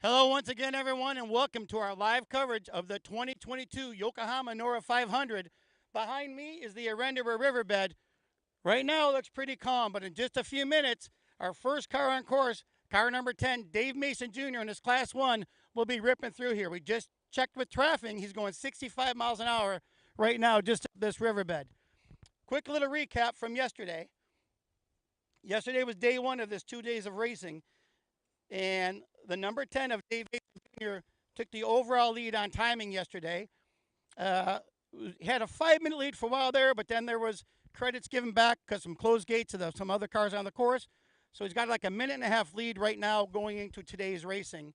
Hello once again, everyone, and welcome to our live coverage of the 2022 Yokohama Norra 500. Behind me is the Erendira Riverbed. Right now it looks pretty calm, but in just a few minutes, our first car on course, car number 10, Dave Mason Jr. in his Class 1, will be ripping through here. We just checked with traffic. He's going 65 miles an hour right now just up this riverbed. Quick little recap from yesterday. Yesterday was day one of this 2 days of racing. And the number 10 of Dave Jr. took the overall lead on timing yesterday. Had a 5-minute lead for a while there, but then there was credits given back because some closed gates to some other cars on the course. So he's got like a minute and a half lead right now going into today's racing.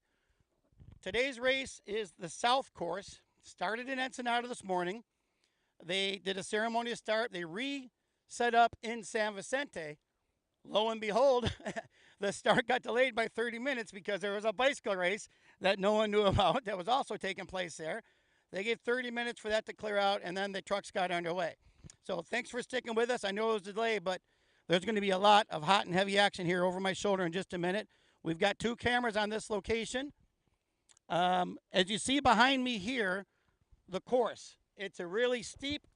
Today's race is the South course. Started in Ensenada this morning. They did a ceremonial start. They re-set up in San Vicente. Lo and behold, the start got delayed by 30 minutes because there was a bicycle race that no one knew about that was also taking place there. They gave 30 minutes for that to clear out, and then the trucks got underway. So thanks for sticking with us. I know it was a delay, but there's going to be a lot of hot and heavy action here over my shoulder in just a minute. We've got 2 cameras on this location. As you see behind me here, the course. It's a really steep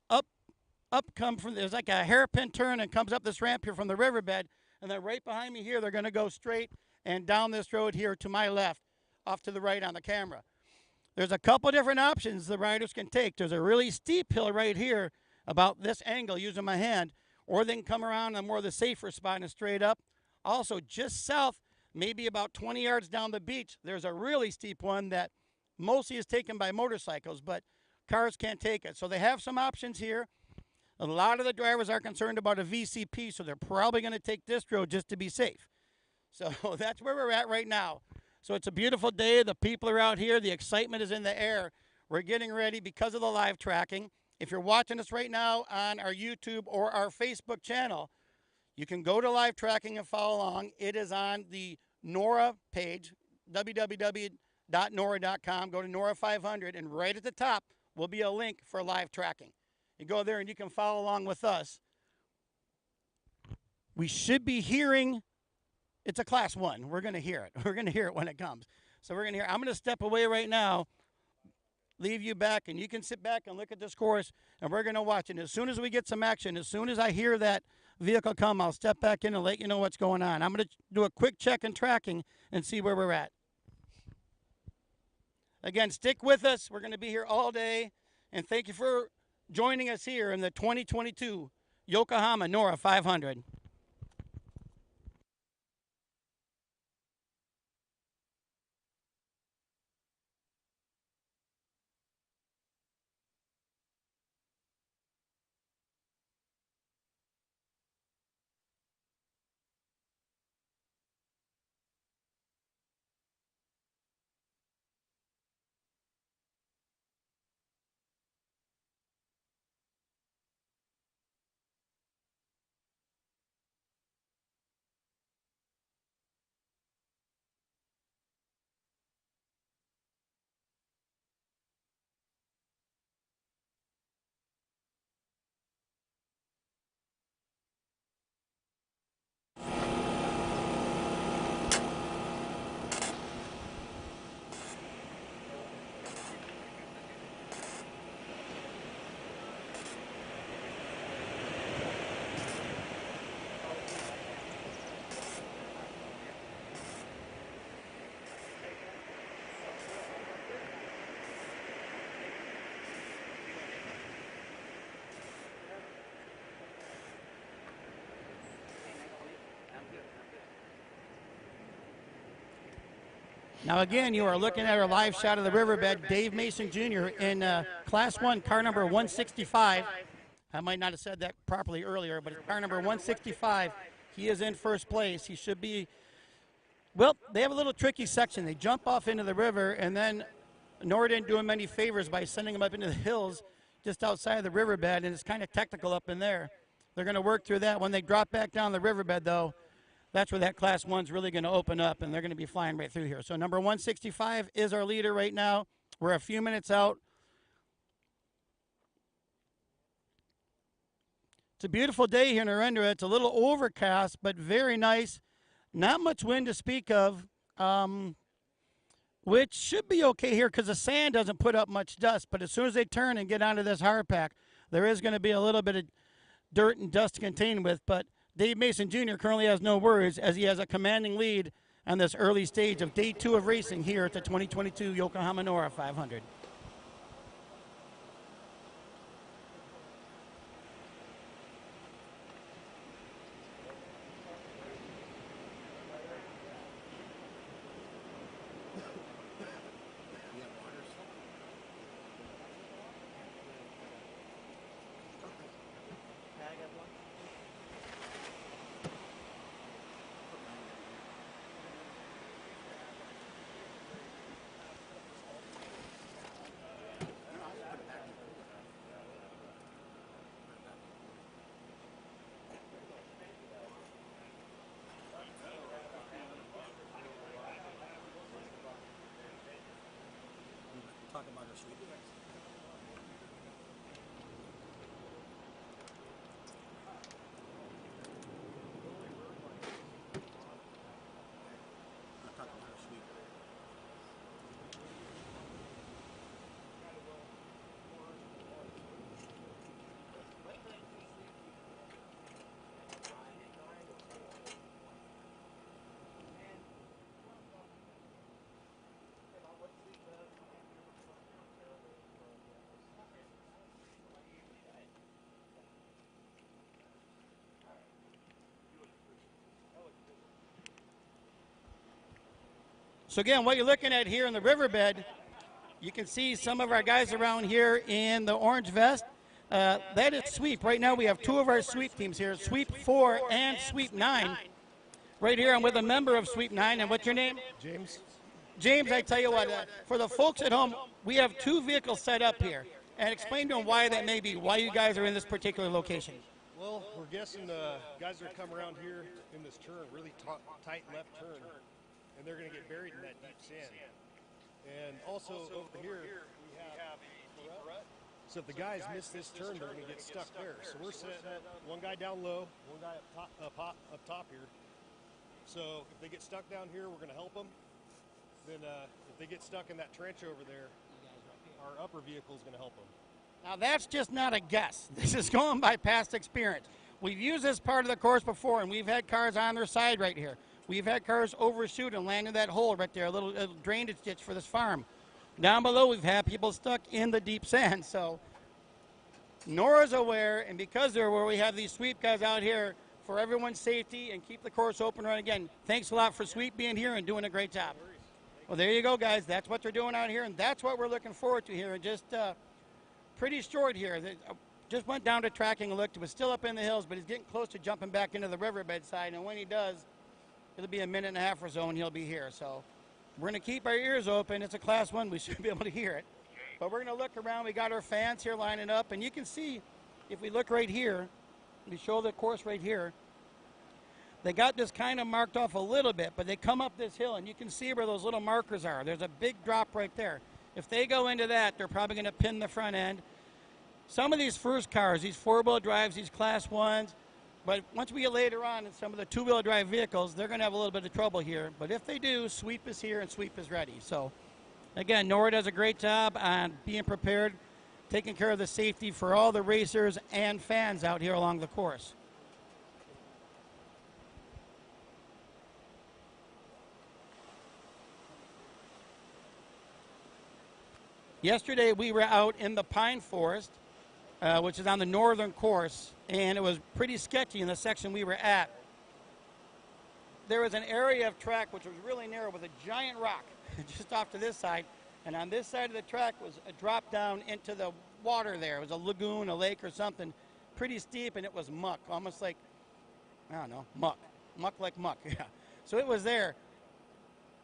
there's like a hairpin turn and comes up this ramp here from the riverbed. And then right behind me here, they're going to go straight and down this road here to my left, off to the right on the camera. There's a couple different options the riders can take. There's a really steep hill right here about this angle using my hand, or they can come around on more of the safer spot and straight up. Also, just south, maybe about 20 yards down the beach, there's a really steep one that mostly is taken by motorcycles, but cars can't take it. So they have some options here. A lot of the drivers are concerned about a VCP, so they're probably going to take this road just to be safe. So that's where we're at right now. So it's a beautiful day. The people are out here. The excitement is in the air. We're getting ready because of the live tracking. If you're watching us right now on our YouTube or our Facebook channel, you can go to live tracking and follow along. It is on the Norra page, www.norra.com. Go to Norra 500, and right at the top will be a link for live tracking. You go there and you can follow along with us. We should be hearing, it's a Class 1. We're going to hear it. We're going to hear it when it comes. So we're going to hear, I'm going to step away right now, leave you back, and you can sit back and look at this course, and we're going to watch it. As soon as we get some action, as soon as I hear that vehicle come, I'll step back in and let you know what's going on. I'm going to do a quick check and tracking and see where we're at. Again, stick with us. We're going to be here all day, and thank you for joining us here in the 2022 Yokohama Norra 500. Now again, you are looking at our live shot of the riverbed. Dave Mason Jr. in Class 1, car number 165. I might not have said that properly earlier, but it's car number 165. He is in first place. He should be, well, they have a little tricky section. They jump off into the river, and then Norra didn't do him any favors by sending him up into the hills just outside of the riverbed, and it's kind of technical up in there. They're going to work through that. When they drop back down the riverbed, though, that's where that Class 1's really going to open up, and they're going to be flying right through here. So number 165 is our leader right now. We're a few minutes out. It's a beautiful day here in Erendira. It's a little overcast, but very nice. Not much wind to speak of. which should be okay here because the sand doesn't put up much dust. But as soon as they turn and get onto this hard pack, there is going to be a little bit of dirt and dust to contend with. But Dave Mason Jr. currently has no worries as he has a commanding lead on this early stage of day 2 of racing here at the 2022 Yokohama Norra 500. Talk about our sweet guys. Talk about our sweet. So again, what you're looking at here in the riverbed, you can see some of our guys around here in the orange vest. That is sweep. Right now we have 2 of our sweep teams here, sweep 4 and sweep 9. Right here I'm with a member of sweep 9. And what's your name? James. James, I tell you what, for the folks at home, we have 2 vehicles set up here. And explain to them why that may be, why you guys are in this particular location. Well, we're guessing the guys are going to come around here in this turn, really tight left turn, and they're going to get buried in that deep sand. And also over here, we have a deep rut. So if the guys miss this turn, they're going to get stuck there. So we're setting up one guy down low, one guy up top here. So if they get stuck down here, we're going to help them. Then if they get stuck in that trench over there, our upper vehicle is going to help them. Now that's just not a guess. This is going by past experience. We've used this part of the course before, and we've had cars on their side right here. We've had cars overshoot and land in that hole right there, a little drainage ditch for this farm. Down below, we've had people stuck in the deep sand. So Norra's aware, and because they're aware, we have these sweep guys out here for everyone's safety and keep the course open. Right again, thanks a lot for Sweep being here and doing a great job. Well, there you go, guys. That's what they're doing out here, and that's what we're looking forward to here. Just pretty short here. They just went down to tracking and looked. It was still up in the hills, but he's getting close to jumping back into the riverbed side, and when he does, it'll be a minute and a half or so, and he'll be here. So we're going to keep our ears open. It's a Class 1. We should be able to hear it. But we're going to look around. We got our fans here lining up, and you can see, if we look right here, we show the course right here, they got this kind of marked off a little bit, but they come up this hill, and you can see where those little markers are. There's a big drop right there. If they go into that, they're probably going to pin the front end. Some of these first cars, these 4-wheel drives, these Class 1s, but once we get later on in some of the 2-wheel drive vehicles, they're going to have a little bit of trouble here. But if they do, Sweep is here and Sweep is ready. So, again, Norra does a great job on being prepared, taking care of the safety for all the racers and fans out here along the course. Yesterday, we were out in the pine forest, which is on the northern course, and it was pretty sketchy in the section we were at. There was an area of track which was really narrow with a giant rock just off to this side, and on this side of the track was a drop down into the water there. It was a lagoon, a lake or something, pretty steep, and it was muck, almost like, I don't know, muck like muck, yeah. So it was there.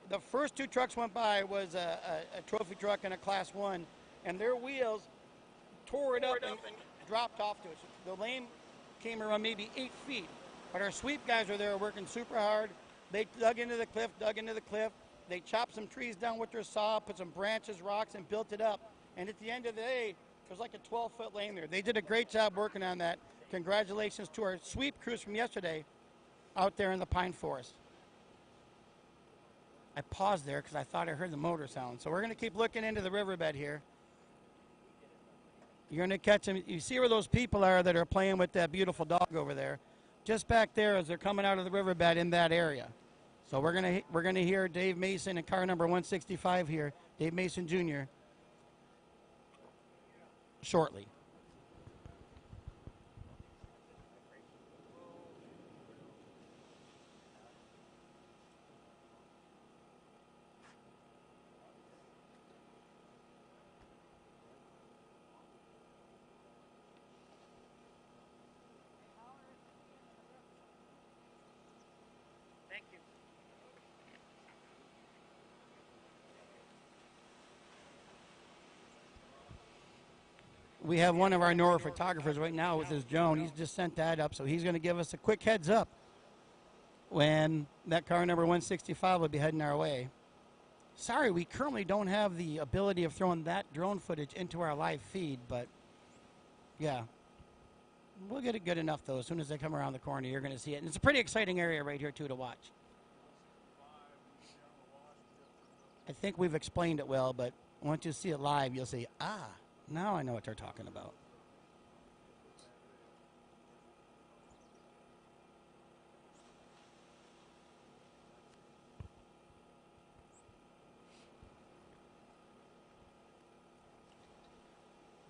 The first 2 trucks went by was a trophy truck and a Class 1, and their wheels tore it up and dropped off to it. So the lane came around maybe 8 feet, but our Sweep guys were there working super hard. They dug into the cliff. They chopped some trees down with their saw, put some branches, rocks, and built it up. And at the end of the day, there's like a 12-foot lane there. They did a great job working on that. Congratulations to our Sweep crews from yesterday out there in the pine forest. I paused there because I thought I heard the motor sound. So we're going to keep looking into the riverbed here. You're going to catch them. You see where those people are that are playing with that beautiful dog over there. Just back there as they're coming out of the riverbed in that area. So we're gonna hear Dave Mason and car number 165 here, Dave Mason Jr. shortly. Thank you. We have one of our Norra photographers right now with his drone. He's just sent that up, so he's going to give us a quick heads up when that car number 165 will be heading our way. Sorry, we currently don't have the ability of throwing that drone footage into our live feed, but yeah. We'll get it good enough, though. As soon as they come around the corner, you're going to see it. And it's a pretty exciting area right here, too, to watch. I think we've explained it well, but once you see it live, you'll see, now I know what they're talking about.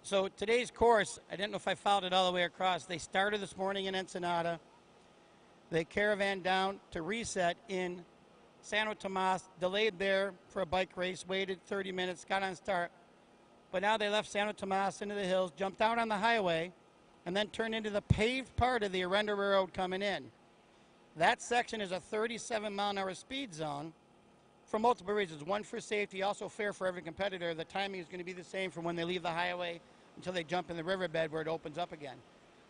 So today's course, I didn't know if I followed it all the way across. They started this morning in Ensenada. They caravan down to reset in Santo Tomas, delayed there for a bike race, waited 30 minutes, got on start. But now they left Santo Tomas into the hills, jumped out on the highway, and then turned into the paved part of the Erendira Road coming in. That section is a 37-mile-an-hour speed zone for multiple reasons. One, for safety, also fair for every competitor. The timing is going to be the same from when they leave the highway until they jump in the riverbed where it opens up again.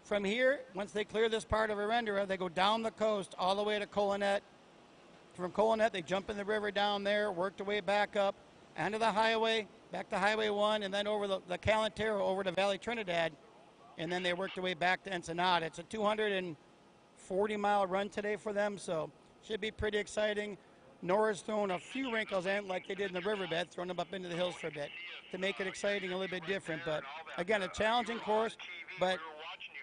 From here, once they clear this part of Erendira, they go down the coast all the way to Colonet. From Colonet, they jump in the river down there, work their way back up, onto the highway, back to Highway 1, and then over the Calentero over to Valley Trinidad, and then they work their way back to Ensenada. It's a 240-mile run today for them, so should be pretty exciting. Norra's thrown a few wrinkles in like they did in the riverbed, throwing them up into the hills for a bit to make it exciting, a little bit different. But, again, a challenging course, but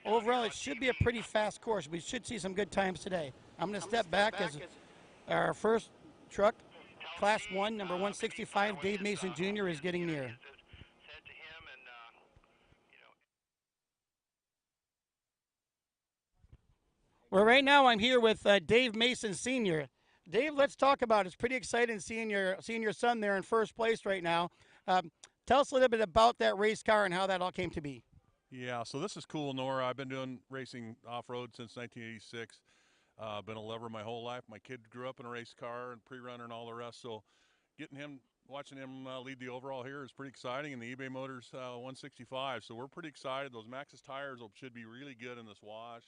overall it should be a pretty fast course. We should see some good times today. I'm going to step back as our first truck, Class 1, number 165, Dave Mason Jr. is getting near. Well, right now I'm here with Dave Mason Sr. Dave, let's talk about it. It's pretty exciting seeing your son there in first place right now. Tell us a little bit about that race car and how that all came to be. Yeah, so this is cool, Norra. I've been doing racing off-road since 1986. Been a lover my whole life. My kid grew up in a race car and pre-runner and all the rest, so watching him lead the overall here is pretty exciting, and the eBay Motors 165, so we're pretty excited. Those Maxxis tires should be really good in this wash.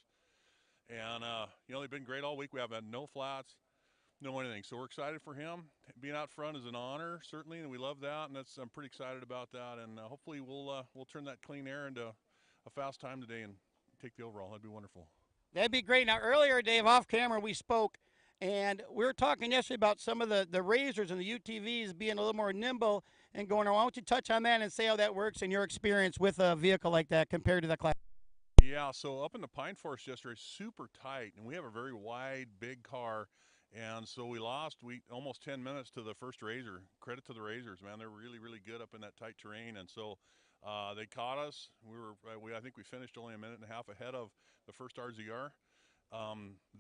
And, they've been great all week. We have had no flats, no anything. So we're excited for him. Being out front is an honor, certainly, and we love that. And I'm pretty excited about that. And hopefully we'll turn that clean air into a fast time today and take the overall. That'd be wonderful. That'd be great. Now, earlier, Dave, off camera, we spoke, and we were talking yesterday about some of the Razors and the UTVs being a little more nimble and going. Why don't you touch on that and say how that works in your experience with a vehicle like that compared to the Class? Yeah, so up in the Pine Forest yesterday, super tight, and we have a very wide, big car, and so we lost almost 10 minutes to the first Razor. Credit to the Razors, man. They're really, really good up in that tight terrain, and so they caught us. I think we finished only a minute and a half ahead of the first RZR.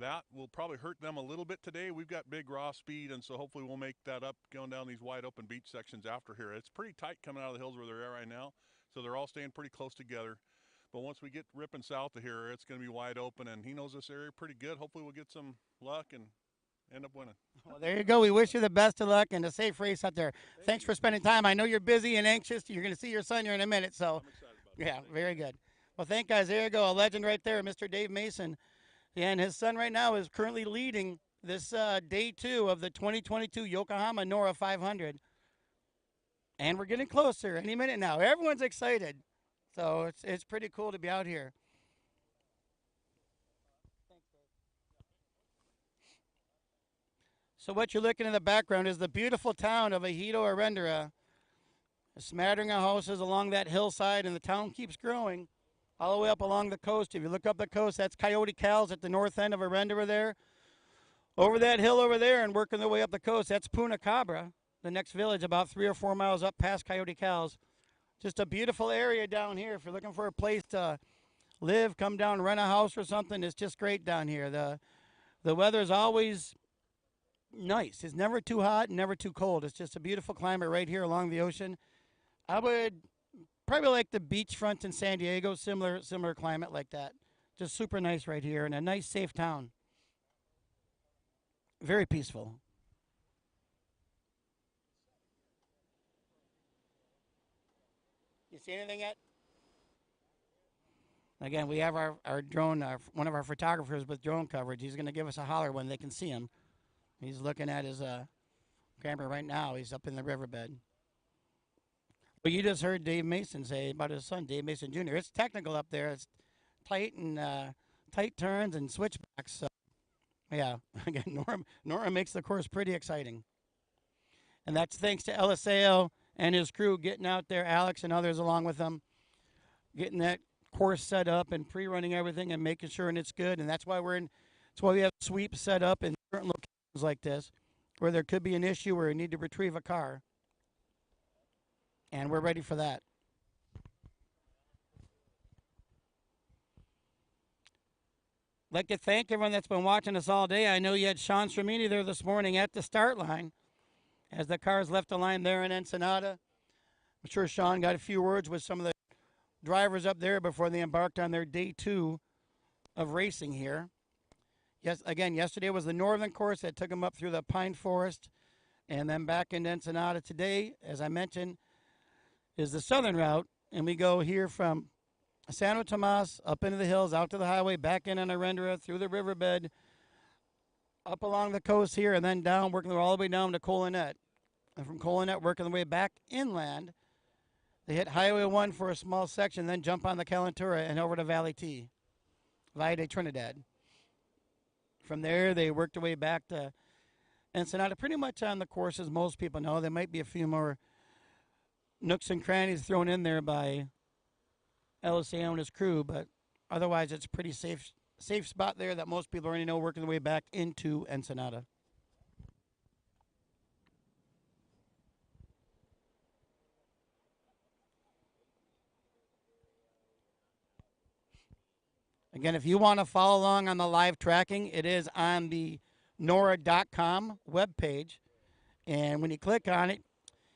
That will probably hurt them a little bit today. We've got big raw speed, and so hopefully we'll make that up going down these wide open beach sections after here. It's pretty tight coming out of the hills where they're at right now, so they're all staying pretty close together. But once we get ripping south of here, it's going to be wide open, and he knows this area pretty good. Hopefully we'll get some luck and end up winning. Well, there you go. We wish you the best of luck and a safe race out there. Thanks for spending time. I know you're busy and anxious. You're going to see your son here in a minute. So, yeah, very good. Well, thank guys. There you go. A legend right there, Mr. Dave Mason. And his son right now is currently leading this day 2 of the 2022 Yokohama Norra 500. And we're getting closer any minute now. Everyone's excited. So it's pretty cool to be out here. So what you're looking in the background is the beautiful town of Erendira. A smattering of houses along that hillside, and the town keeps growing all the way up along the coast. If you look up the coast, that's Coyote Cal's at the north end of Erendira there. Over that hill over there and working their way up the coast, that's Puna Cabra, the next village about 3 or 4 miles up past Coyote Cal's. Just a beautiful area down here. If you're looking for a place to live, come down, rent a house or something, it's just great down here. The weather is always nice. It's never too hot and never too cold. It's just a beautiful climate right here along the ocean. I would probably like the beachfront in San Diego, similar climate like that. Just super nice right here and a nice, safe town. Very peaceful. You see anything yet? Again, we have our drone, one of our photographers with drone coverage. He's going to give us a holler when they can see him. He's looking at his camera right now. He's up in the riverbed. But you just heard Dave Mason say about his son, Dave Mason Jr. It's technical up there. It's tight and tight turns and switchbacks. So, yeah, again, Norra makes the course pretty exciting. And that's thanks to Eliseo and his crew getting out there, Alex and others along with them, getting that course set up and pre-running everything and making sure and it's good. And that's why we have sweeps set up in certain locations like this where there could be an issue where we need to retrieve a car. And we're ready for that. I'd like to thank everyone that's been watching us all day. I know you had Sean Stramini there this morning at the start line as the cars left the line there in Ensenada. I'm sure Sean got a few words with some of the drivers up there before they embarked on their day 2 of racing here. Yes, again, yesterday was the northern course that took them up through the pine forest and then back into Ensenada. Today, as I mentioned, is the southern route, and we go here from San Tomas up into the hills, out to the highway, back in on Erendira, through the riverbed, up along the coast here, and then down, working all the way down to Colonet. And from Colonet, working the way back inland. They hit Highway 1 for a small section, then jump on the Calentura and over to Valle de Trinidad. From there, they worked their way back to Ensenada, pretty much on the course as most people know. There might be a few more nooks and crannies thrown in there by Eliseo and his crew, but otherwise it's a pretty safe spot there that most people already know, working their way back into Ensenada. Again, if you want to follow along on the live tracking, it is on the Norra.com webpage. And when you click on it,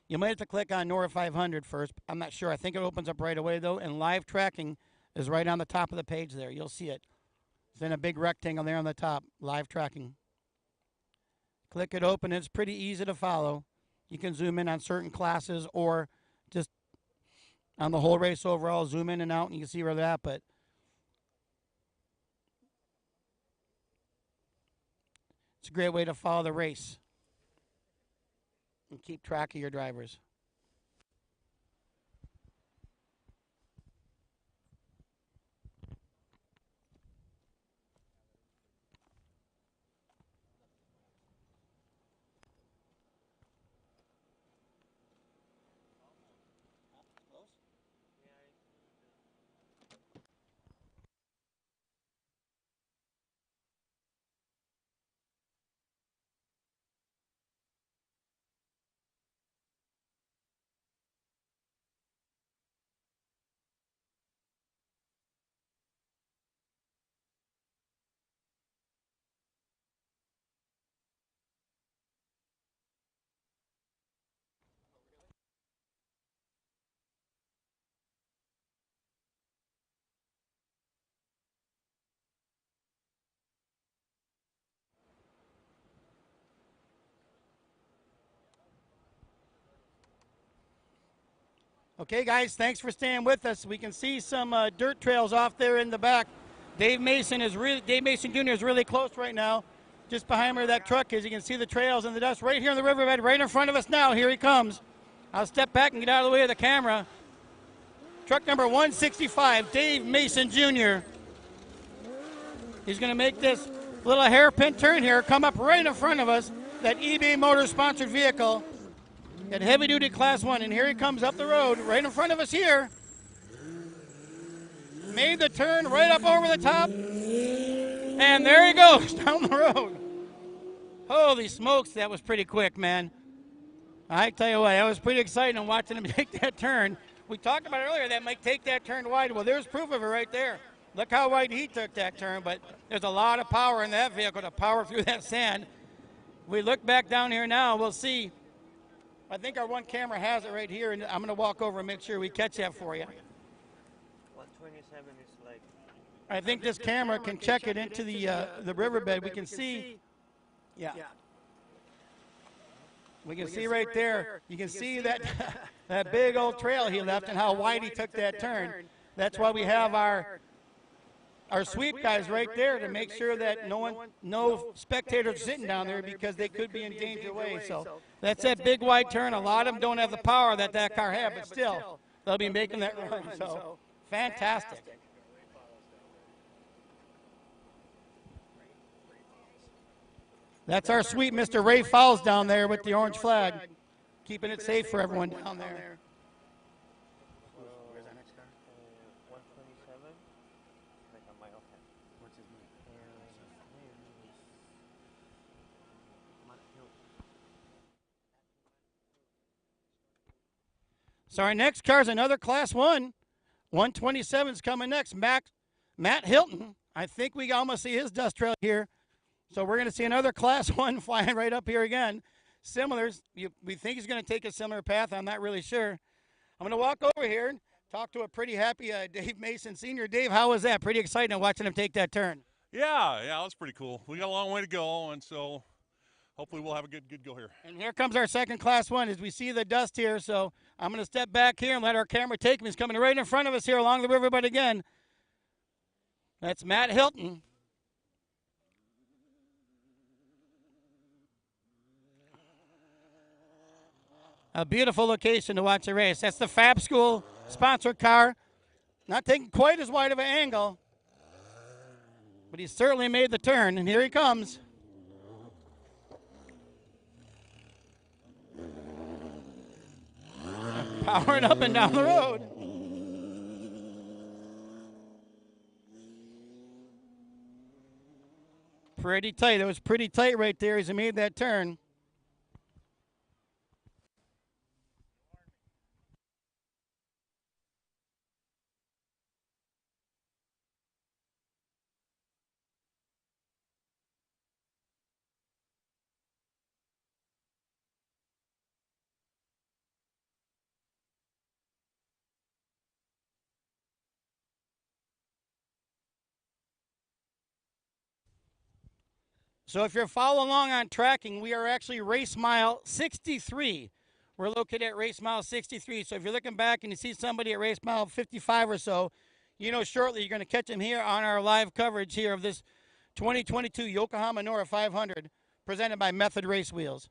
you might have to click on Norra 500 first. I'm not sure. I think it opens up right away, though. And live tracking is right on the top of the page there. You'll see it. It's in a big rectangle there on the top, live tracking. Click it open. It's pretty easy to follow. You can zoom in on certain classes or just on the whole race overall, zoom in and out, and you can see where they're at. But it's a great way to follow the race and keep track of your drivers. Okay, guys, thanks for staying with us. We can see some dirt trails off there in the back. Dave Mason Jr. is really close right now, just behind where that truck is. You can see the trails and the dust right here in the riverbed, right in front of us now. Here he comes. I'll step back and get out of the way of the camera. Truck number 165, Dave Mason Jr. He's going to make this little hairpin turn here, come up right in front of us, that eBay Motors sponsored vehicle, that heavy duty class 1, and here he comes up the road, right in front of us here. Made the turn right up over the top, and there he goes down the road. Holy smokes, that was pretty quick, man. I tell you what, that was pretty exciting watching him take that turn. We talked about earlier that might take that turn wide. Well, there's proof of it right there. Look how wide he took that turn, but there's a lot of power in that vehicle to power through that sand. We look back down here now, we'll see. I think our one camera has it right here, and I'm going to walk over and make sure we catch that for you. 127 is like... I think this camera can check it into the riverbed. We can see, yeah. We can see right there. You can see that that big old trail he left and how wide he took that turn. That's why we have our sweep guys right there to make sure that no spectators are sitting down there because they could be in danger way. So that's that big wide turn. A lot of them don't have the power that car had, but still they'll be making that run. So fantastic. That's our sweet Mr. Ray Fowles down there with the orange flag, keeping it safe for everyone down there. Where's our next car? 127. Like a mile 10. What's his name? So our next car is another Class 1. 127 is coming next. Matt Hilton. I think we almost see his dust trail here. So we're going to see another Class 1 flying right up here again. Similars. We think he's going to take a similar path. I'm not really sure. I'm going to walk over here and talk to a pretty happy Dave Mason Sr. Dave, how was that? Pretty exciting watching him take that turn. Yeah, that's pretty cool. We got a long way to go, and so hopefully we'll have a good go here. And here comes our second Class 1 as we see the dust here. So I'm going to step back here and let our camera take him. He's coming right in front of us here along the riverbed again. That's Matt Hilton. A beautiful location to watch a race. That's the Fab School sponsored car. Not taking quite as wide of an angle, but he certainly made the turn, and here he comes. Powering up and down the road. Pretty tight. It was pretty tight right there as he made that turn. So if you're following along on tracking, we are actually race mile 63. We're located at race mile 63. So if you're looking back and you see somebody at race mile 55 or so, you know shortly you're going to catch them here on our live coverage here of this 2022 Yokohama Norra 500 presented by Method Race Wheels.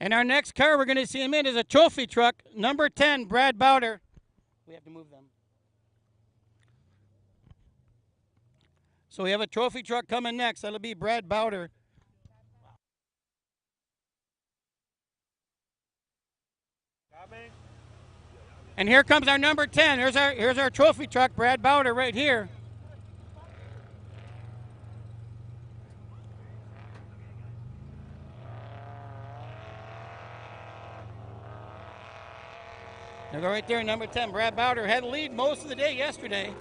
And our next car we're going to see him in is a trophy truck, number 10, Brad Bowder. We have to move them. So we have a trophy truck coming next. That'll be Brad Bowder. And here comes our number 10. Here's our trophy truck, Brad Bowder, right here. They go right there, number 10. Brad Bowder had the lead most of the day yesterday.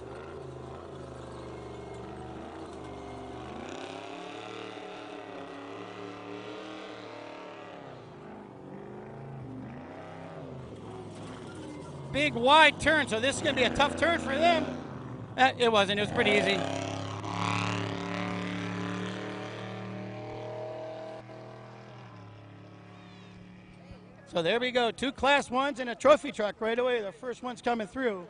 big wide turn, so this is going to be a tough turn for them. It wasn't. It was pretty easy. So there we go. 2 Class 1s and a trophy truck right away. The first one's coming through.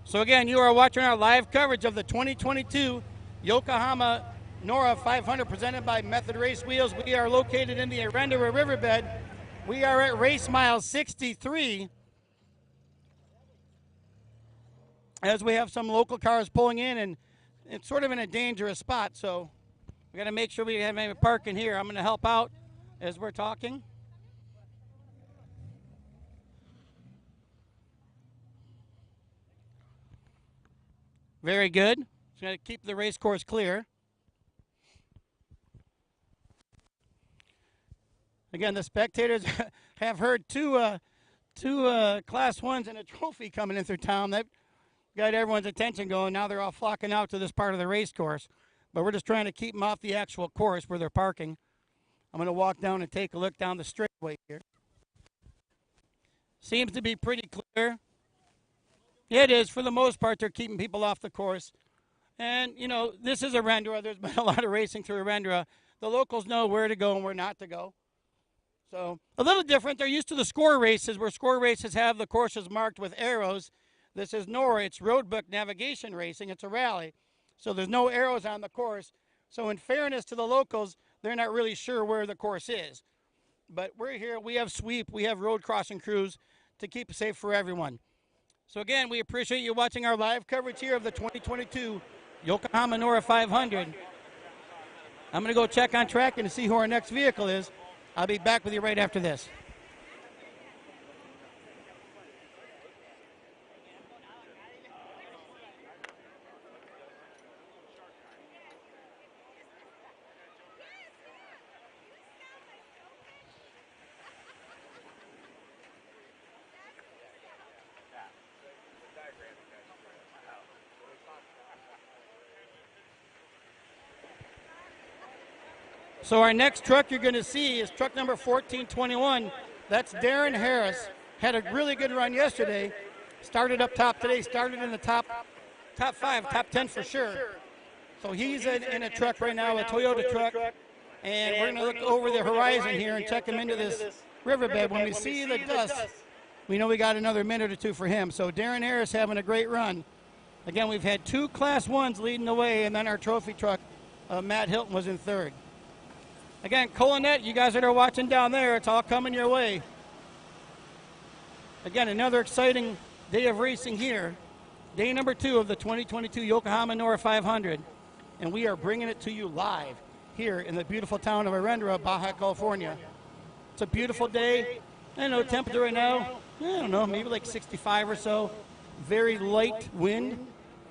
So again, you are watching our live coverage of the 2022 Yokohama Norra 500 presented by Method Race Wheels. We are located in the Erendira Riverbed. We are at race mile 63. As we have some local cars pulling in, and it's sort of in a dangerous spot, so we got to make sure we have any parking here. I'm going to help out as we're talking. Very good. Just going to keep the race course clear. Again, the spectators have heard two Class 1s and a trophy coming in through town. That got everyone's attention going. Now they're all flocking out to this part of the race course. But we're just trying to keep them off the actual course where they're parking. I'm going to walk down and take a look down the straightaway here. Seems to be pretty clear. Yeah, it is. For the most part, they're keeping people off the course. And, you know, this is Erendira. There's been a lot of racing through Erendira. The locals know where to go and where not to go. So a little different. They're used to the score races, where score races have the courses marked with arrows. This is Norra. It's roadbook navigation racing. It's a rally. So there's no arrows on the course. So in fairness to the locals, they're not really sure where the course is. But we're here. We have sweep. We have road crossing crews to keep it safe for everyone. So again, we appreciate you watching our live coverage here of the 2022 Yokohama Norra 500. I'm going to go check on track and see who our next vehicle is. I'll be back with you right after this. So our next truck you're going to see is truck number 1421. That's Darren Harris. Had a really good run yesterday. Started up top today. Started in the top 5, top 10 for sure. So he's in a truck right now, a Toyota truck. And we're going to look over the horizon here and check him into this riverbed. When we see the dust, we know we got another minute or two for him. So Darren Harris having a great run. Again, we've had 2 Class 1s leading the way, and then our trophy truck, Matt Hilton, was in third. Again, Colinet, you guys that are watching down there, it's all coming your way. Again, another exciting day of racing here. Day number 2 of the 2022 Yokohama Norra 500. And we are bringing it to you live here in the beautiful town of Erendira, Baja California. It's a beautiful day. I know temperature right now, I don't know, maybe like 65 or so. Very light wind.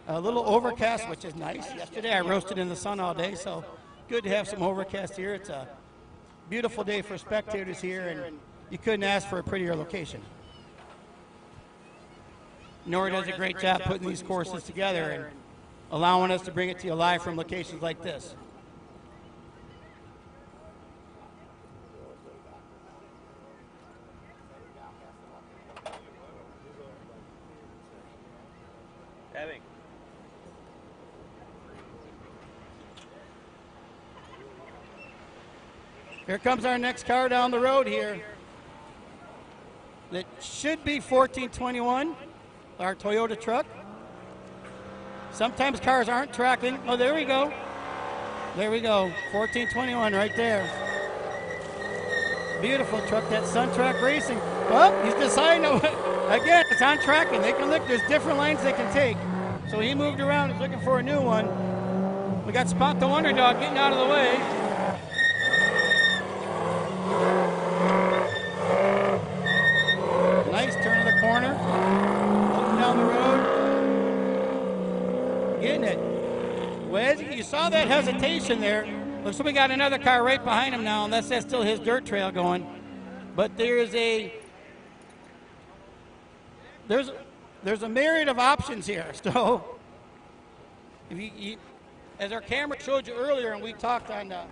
A little overcast, which is nice. Yesterday I roasted in the sun all day, so good to have some overcast here. It's a beautiful day for spectators here, and you couldn't ask for a prettier location. Norra does a great job putting these courses together and allowing us to bring it to you live from locations like this. Here comes our next car down the road here. That should be 1421, our Toyota truck. Sometimes cars aren't tracking. Oh, there we go. There we go. 1421 right there. Beautiful truck, that Sun Track Racing. Well, he's deciding to, again, it's on track and they can look, there's different lines they can take. So he moved around, he's looking for a new one. We got Spot the Wonder Dog getting out of the way. Nice turn of the corner. Looking down the road. Getting it. Well, you saw that hesitation there. Looks like we got another car right behind him now, unless that's still his dirt trail going. But there's a myriad of options here. So, if as our camera showed you earlier, and we talked on the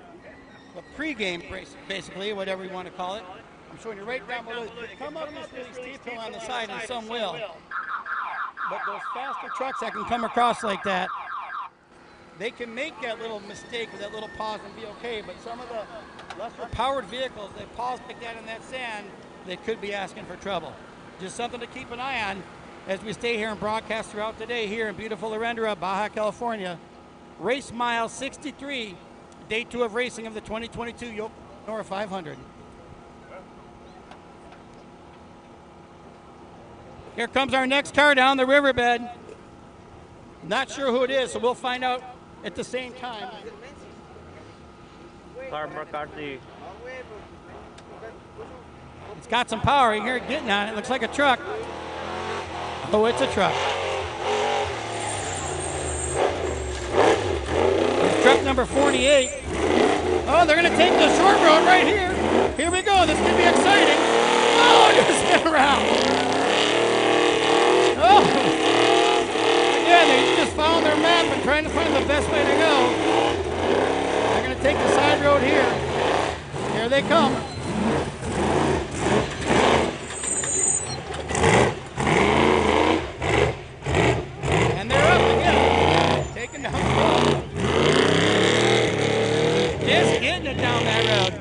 pregame race, basically, whatever you want to call it. I'm showing you right down below. You come up this really steep hill on the side, and some will. But those faster trucks that can come across like that, they can make that little mistake with that little pause and be okay. But some of the lesser powered vehicles, they pause like that in that sand, they could be asking for trouble. Just something to keep an eye on as we stay here and broadcast throughout the day here in beautiful Erendira, Baja California. Race mile 63, day 2 of racing of the 2022 YOKOHAMA Norra 500. Here comes our next car down the riverbed. Not sure who it is, so we'll find out at the same time. Car McCarthy. It's got some power. You hear it getting on it. Looks like a truck. Oh, it's a truck. It's truck number 48. Oh, they're going to take the short road right here. Here we go. This could be exciting. Oh, just spin around. Oh. Yeah, they just found their map and trying to find the best way to go. They're going to take the side road here. Here they come. And they're up again. Taking down the road. Just getting it down that road.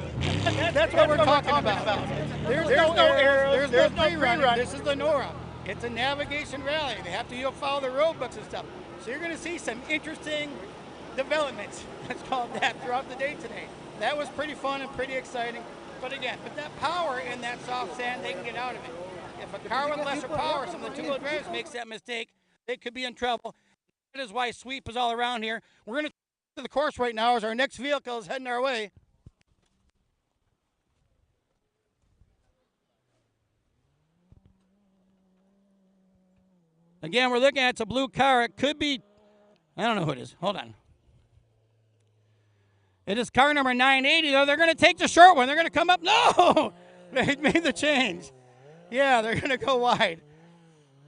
That's what we're talking about. There's no arrows. There's no pre-run. This is the Norra. It's a navigation rally. They have to follow the road books and stuff. So you're going to see some interesting developments, let's call it that, throughout the day today. That was pretty fun and pretty exciting. But again, with that power in that soft sand, they can get out of it. If a car with lesser power, some of the two-wheel drivers makes that mistake, they could be in trouble. That is why sweep is all around here. We're going to the course right now as our next vehicle is heading our way. Again, we're looking at it's a blue car. It could be, I don't know who it is. Hold on. It is car number 980, though. They're going to take the short one. They're going to come up. No! They made the change. Yeah, they're going to go wide.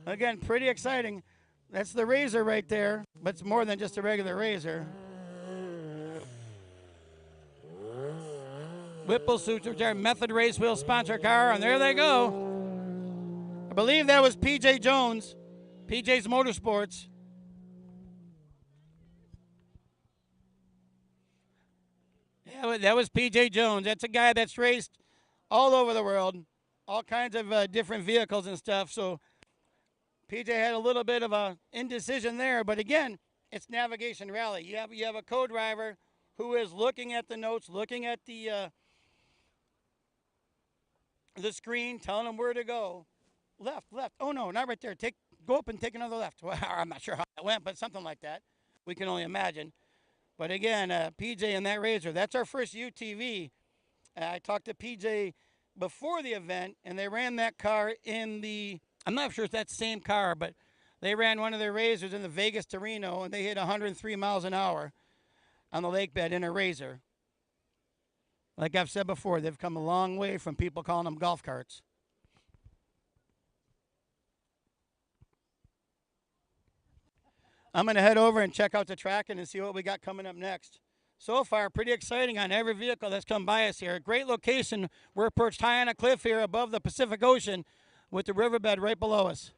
Again, pretty exciting. That's the Razor right there, but it's more than just a regular Razor. Whipple suits, which are Method Race Wheel sponsor car, and there they go. I believe that was PJ Jones, PJ's Motorsports. Yeah, that was PJ Jones. That's a guy that's raced all over the world, all kinds of different vehicles and stuff. So PJ had a little bit of a indecision there, but again, it's navigation rally. You have a co-driver who is looking at the notes, looking at the screen, telling them where to go. Left. Oh no, not right there. Go up and take another left. Well, I'm not sure how that went, but something like that. We can only imagine. But again, PJ and that Razor, that's our first UTV. I talked to PJ before the event, and they ran that car in the, I'm not sure if that's the same car, but they ran one of their Razors in the Vegas to Reno, and they hit 103 miles an hour on the lake bed in a Razor. Like I've said before, they've come a long way from people calling them golf carts. I'm going to head over and check out the tracking and see what we got coming up next. So far, pretty exciting on every vehicle that's come by us here. A great location. We're perched high on a cliff here above the Pacific Ocean with the riverbed right below us.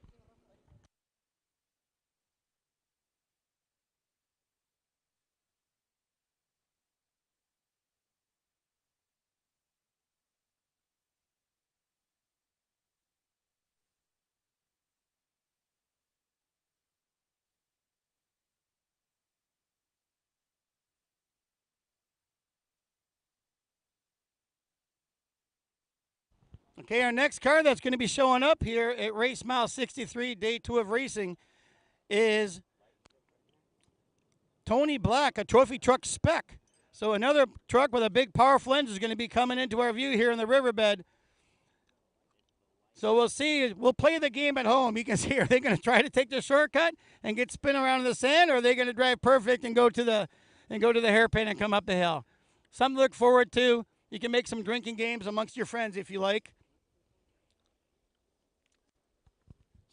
Okay, our next car that's going to be showing up here at race mile 63, day 2 of racing, is Tony Black, a trophy truck spec. So another truck with a big powerful engine is going to be coming into our view here in the Riverbed. So we'll see. We'll play the game at home. You can see, are they going to try to take the shortcut and get spin around in the sand, or are they going to drive perfect and go to the hairpin and come up the hill? Something to look forward to. You can make some drinking games amongst your friends if you like.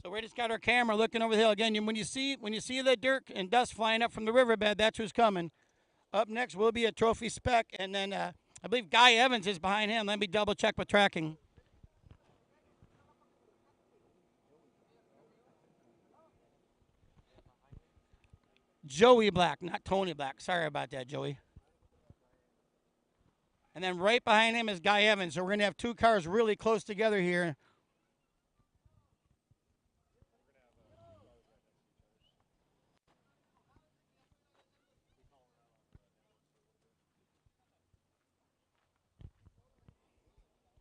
So we just got our camera looking over the hill. Again, when you see the dirt and dust flying up from the riverbed, that's who's coming. Up next will be a trophy spec, and then I believe Guy Evans is behind him. Let me double check with tracking. Joey Black, not Tony Black. Sorry about that, Joey. And then right behind him is Guy Evans. So we're going to have two cars really close together here.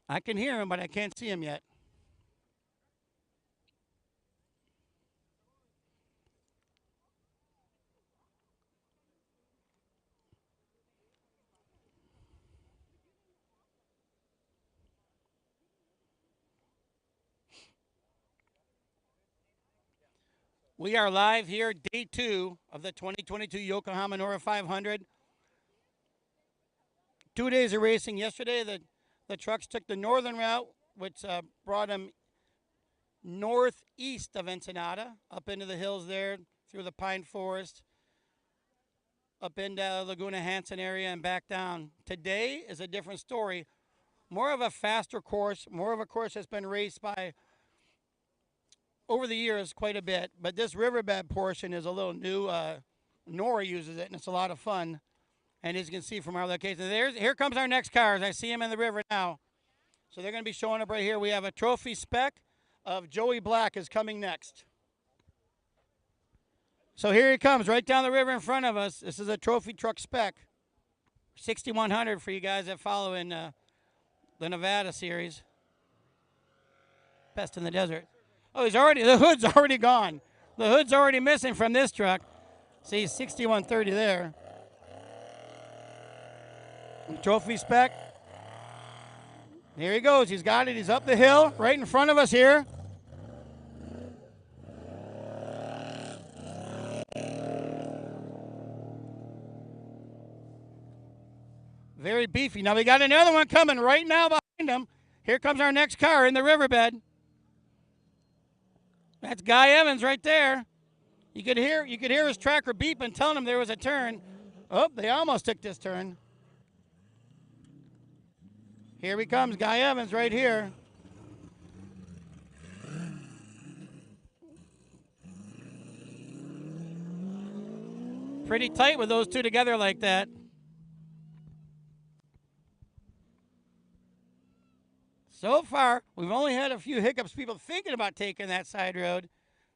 I can hear him, but I can't see him yet. We are live here, day 2 of the 2022 Yokohama Norra 500. 2 days of racing. Yesterday, the trucks took the northern route, which brought them northeast of Ensenada, up into the hills there, through the pine forest, up into Laguna Hansen area and back down. Today is a different story. More of a faster course, more of a course that's been raced by over the years quite a bit, but this riverbed portion is a little new. Norra uses it, and it's a lot of fun. And as you can see from our location, here comes our next cars. I see them in the river now. So they're going to be showing up right here. We have a trophy spec of Joey Black is coming next. So here he comes, right down the river in front of us. This is a trophy truck spec. 6100 for you guys that follow in the Nevada series. Best in the desert. Oh, the hood's already gone. The hood's already missing from this truck. See, 6130 there. Trophy spec. Here he goes. He's got it. He's up the hill right in front of us here. Very beefy. Now we got another one coming right now behind him. Here comes our next car in the riverbed. That's Guy Evans right there. You could hear his tracker beeping, telling him there was a turn. Oh, they almost took this turn. Here he comes, Guy Evans right here. Pretty tight with those two together like that. So far, we've only had a few hiccups, people thinking about taking that side road.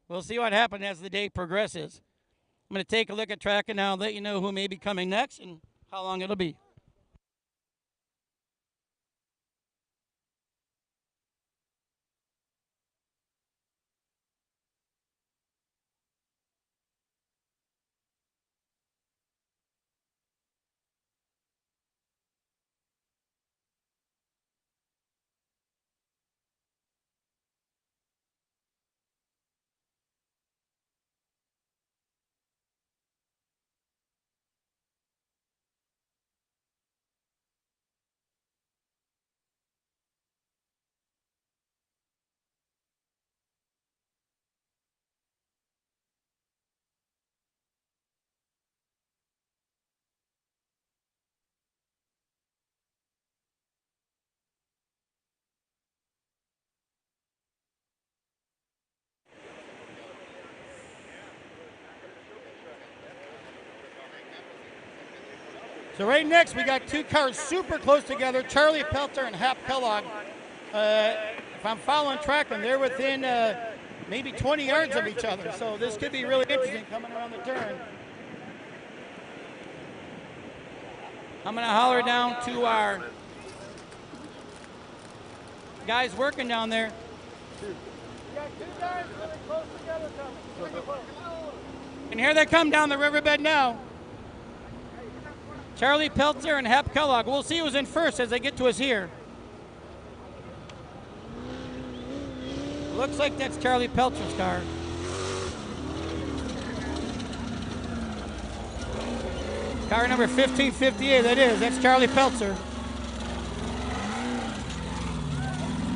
We'll see what happens as the day progresses. I'm going to take a look at tracking now and let you know who may be coming next and how long it'll be. So right next, we got two cars super close together, Charlie Pelter and Hap Kellogg. If I'm following tracking, they're within maybe 20 yards of each other. So this could be really interesting coming around the turn. I'm going to holler down to our guys working down there. And here they come down the riverbed now. Charlie Peltzer and Hap Kellogg. We'll see who's in first as they get to us here. Looks like that's Charlie Peltzer's car. Car number 1558, that is. That's Charlie Peltzer.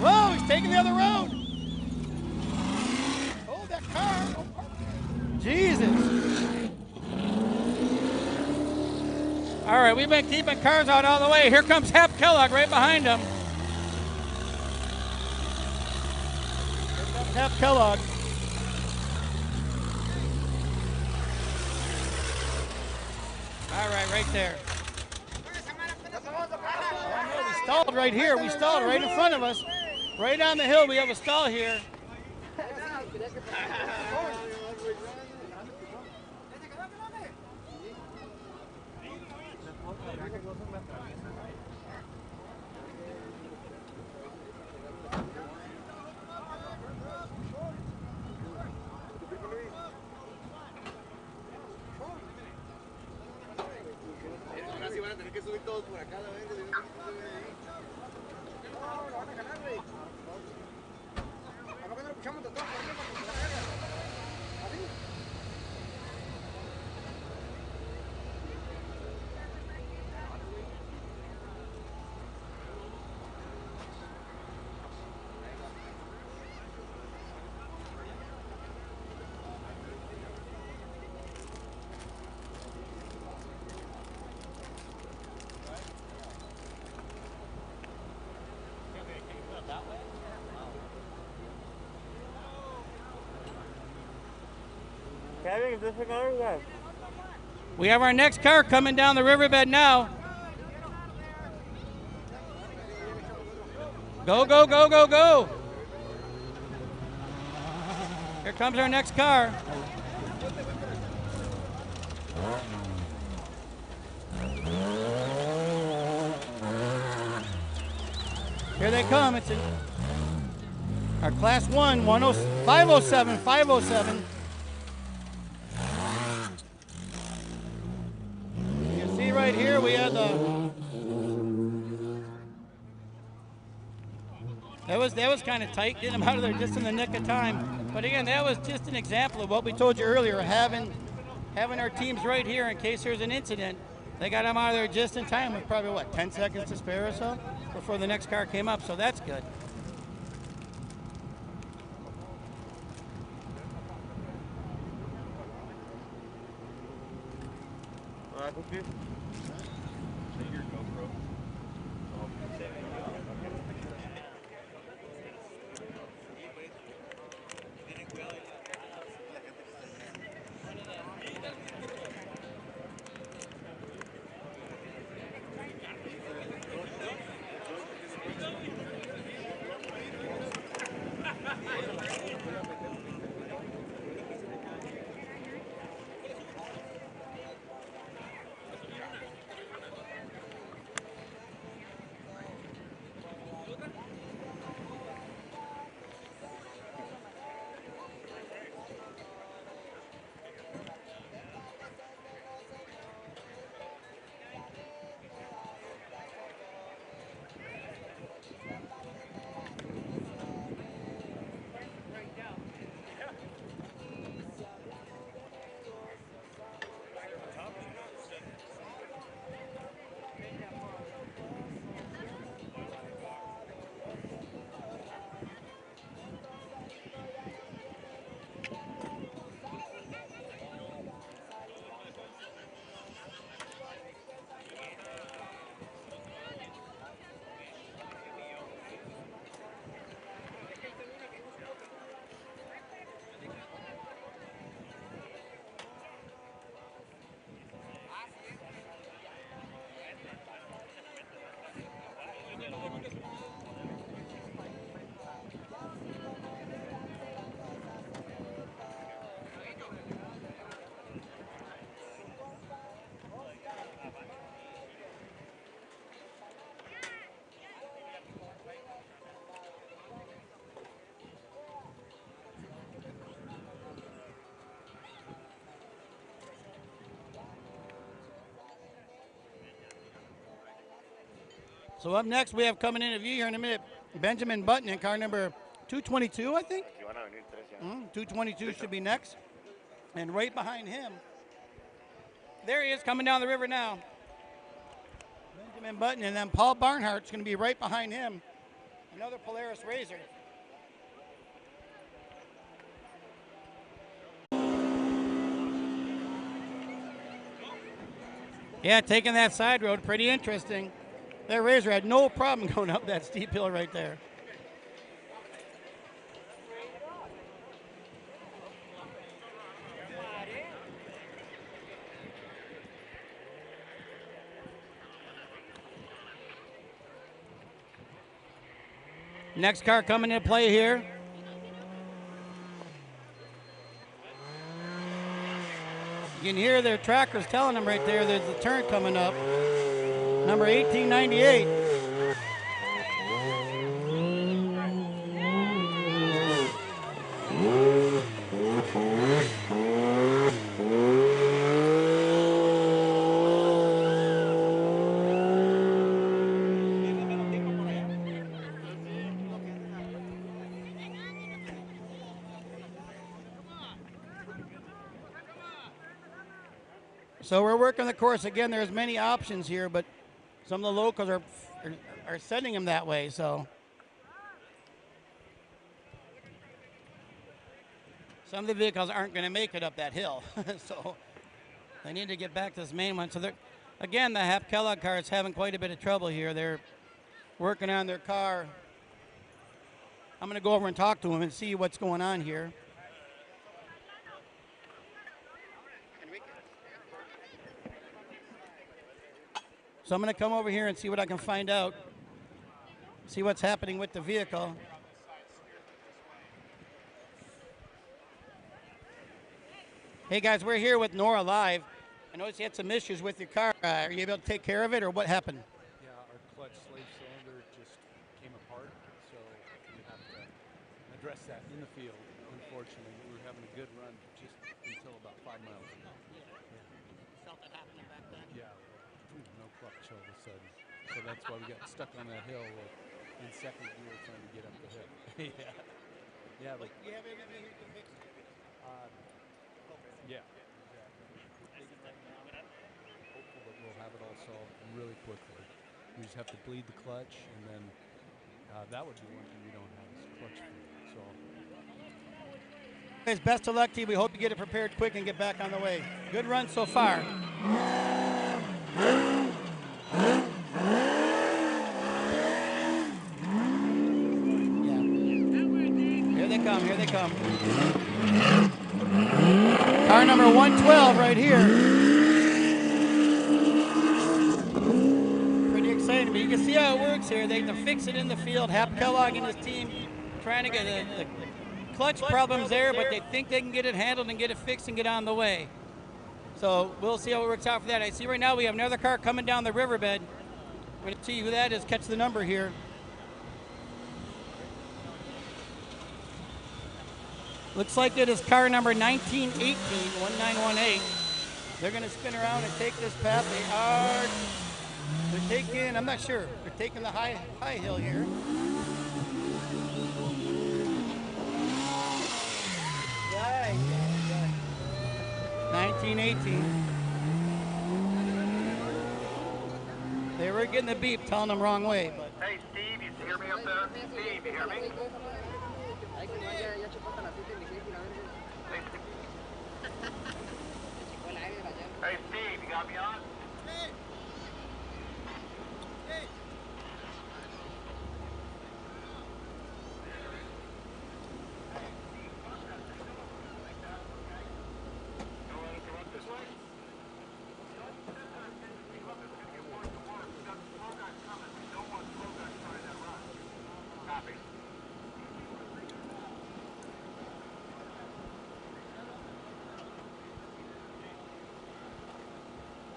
Whoa, he's taking the other road. Oh, that car. Jesus. All right, we've been keeping cars out all the way. Here comes Hap Kellogg right behind him. Hap Kellogg. All right, right there. Oh, no, we stalled right here. We stalled right in front of us. Right on the hill, we have a stall here. Kevin, is this a car or what? We have our next car coming down the riverbed now. Go, go, go, go, go. Here comes our next car. Here they come. It's our Class 1, 507, 507. You see right here, we had the... That was kind of tight, getting them out of there just in the nick of time. But again, that was just an example of what we told you earlier, having our teams right here in case there's an incident. They got them out of there just in time with probably, what, 10 seconds to spare or so before the next car came up, so that's good. So up next, we have coming in a view here in a minute, Benjamin Button in car number 222, I think. 222 should be next. And right behind him, there he is coming down the river now. Benjamin Button, and then Paul Barnhart's going to be right behind him. Another Polaris Razor. Yeah, taking that side road, pretty interesting. That Razor had no problem going up that steep hill right there. Next car coming into play here. You can hear their trackers telling them right there there's a turn coming up. Number 1898. So we're working the course again. There's many options here, but some of the locals are sending them that way. So some of the vehicles aren't going to make it up that hill. So they need to get back to this main one. So again, the Hap Kellogg car is having quite a bit of trouble here. They're working on their car. I'm going to go over and talk to them and see what's going on here. So I'm going to come over here and see what I can find out. See what's happening with the vehicle. Hey guys, we're here with Norra Live. I noticed you had some issues with your car. Are you able to take care of it, or what happened? Yeah, our clutch slave cylinder just came apart, so we have to address that in the field. Unfortunately, we were having a good run just until about 5 miles ago. Felt that happening back then? Yeah, no clutch all of a sudden. So that's why we got stuck on that hill in second gear trying to get up the hill. Yeah. Yeah, but You have everything you can fix it. yeah, exactly. Hopeful that we'll have it all solved really quickly. We just have to bleed the clutch, and then that would be one thing we don't have is clutch fluid. So Guys, best of luck to you. We hope you get it prepared quick and get back on the way. Good run so far. Here they come. Car number 112 right here. Pretty exciting, but you can see how it works here. They have to fix it in the field. Hap Kellogg and his team trying to get the clutch problems there, but they think they can get it handled and get it fixed and get on the way. So we'll see how it works out for that. I see right now we have another car coming down the riverbed. We're going to see who that is. Catch the number here. Looks like it is car number 1918, 1918. They're going to spin around and take this path. They're taking, I'm not sure, they're taking the high hill here. Right. 1918. They were getting the beep telling them wrong way. But. Hey Steve, you hear me up there? Steve, you hear me? Hey Steve, you got me on?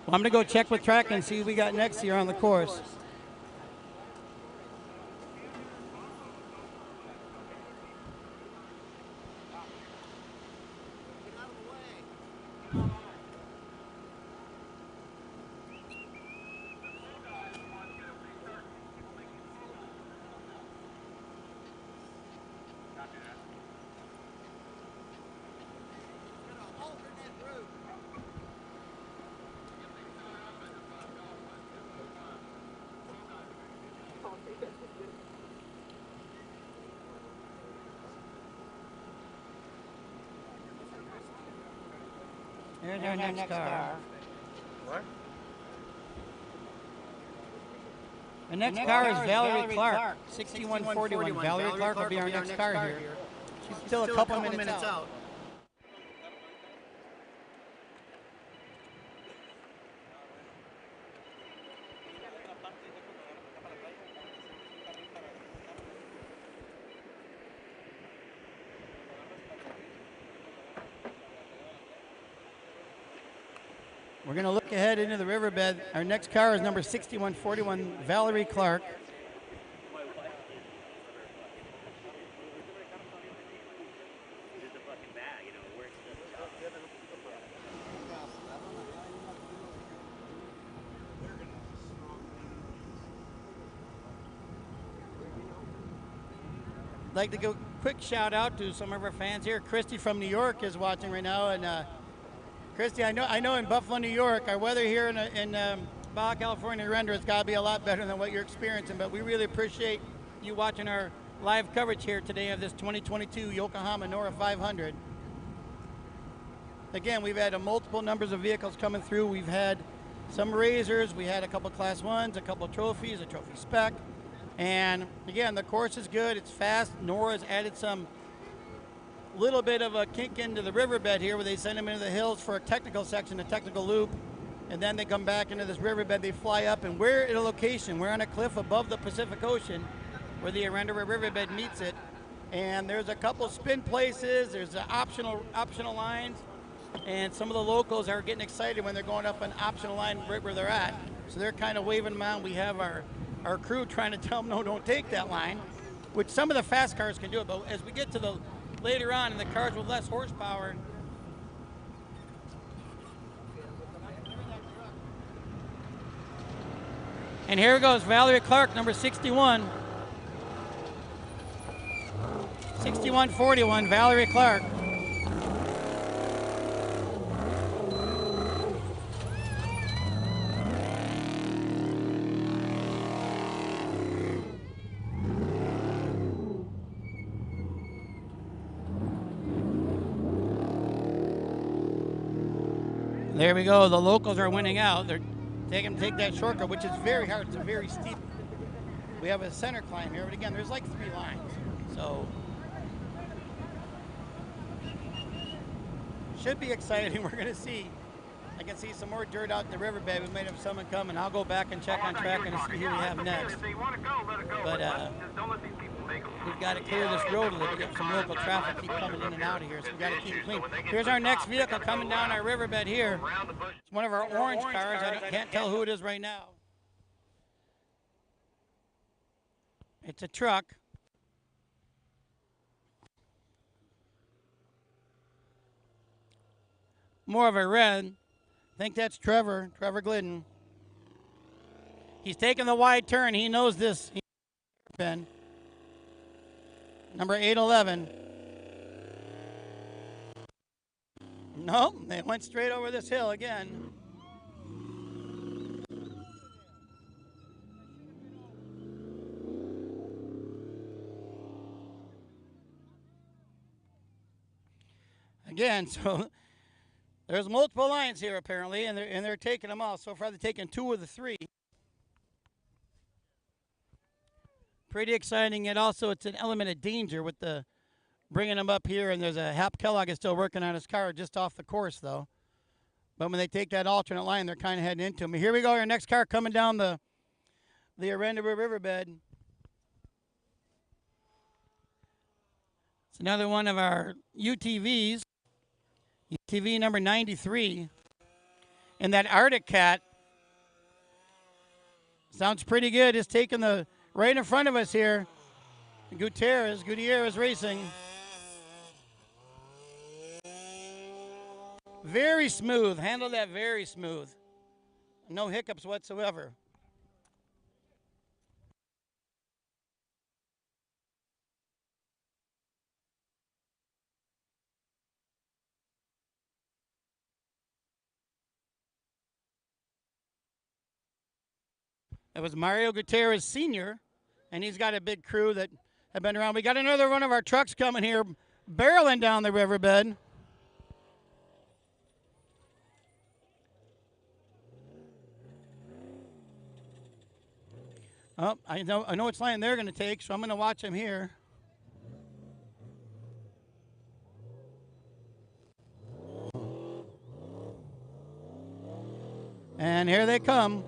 Well, I'm going to go check with track and see who we got next here on the course. There's our next car. What? The next car is Valerie Clark, 6141. Valerie Clark will be our next car here. She's still a couple minutes out. We're going to look ahead into the Riverbed. Our next car is number 6141, Valerie Clark. I'd like to go quick shout out to some of our fans here. Christy from New York is watching right now, and Christy, I know in Buffalo, New York, our weather here in Baja California render has got to be a lot better than what you're experiencing, but we really appreciate you watching our live coverage here today of this 2022 Yokohama Norra 500. Again, we've had multiple numbers of vehicles coming through. We've had some razors, we had a couple Class 1s, a couple trophies, a trophy spec, and again, the course is good, it's fast. Norra's added some little bit of a kink into the riverbed here where they send them into the hills for a technical section, a technical loop, and then they come back into this riverbed. They fly up, and we're at a location. We're on a cliff above the Pacific Ocean where the Erendira riverbed meets it, and there's a couple spin places, there's optional lines, and some of the locals are getting excited when they're going up an optional line right where they're at, so they're kind of waving them on. We have our crew trying to tell them, no, don't take that line, which some of the fast cars can do it, but as we get to the later on in the cars with less horsepower, and here goes Valerie Clark, number 61. 6141, Valerie Clark. There we go. The locals are winning out. They're take that shortcut, which is very hard. It's a very steep. We have a center climb here, but again, there's like 3 lines. So should be exciting. We're going to see. I can see some more dirt out in the riverbed. We might have someone coming. I'll go back and check on track and see who we have next. But we've got to clear this road a little bit. Some local traffic keep coming in and out of here, so we've got to keep it clean. Here's our next vehicle coming down our riverbed here. It's one of our orange cars. I can't tell who it is right now. It's a truck. More of a red. I think that's Trevor Glidden. He's taking the wide turn. He knows this. Ben. Number 811. Nope, they went straight over this hill again. Again, so there's multiple lines here apparently, and they're taking them all. So far, they're taking 2 of the 3. Pretty exciting, yet also it's an element of danger with the bringing them up here. And there's a Hap Kellogg is still working on his car just off the course, though. But when they take that alternate line, they're kind of heading into him. Here we go, our next car coming down the Erendira riverbed. It's another one of our UTVs. UTV number 93. And that Arctic Cat sounds pretty good. It's taking the right in front of us here. Gutierrez Racing. Very smooth. Handled that very smooth. No hiccups whatsoever. That was Mario Gutierrez Sr., and he's got a big crew that have been around. We got another one of our trucks coming here, barreling down the riverbed. Oh, I know which line they're going to take, so I'm going to watch them here. And here they come.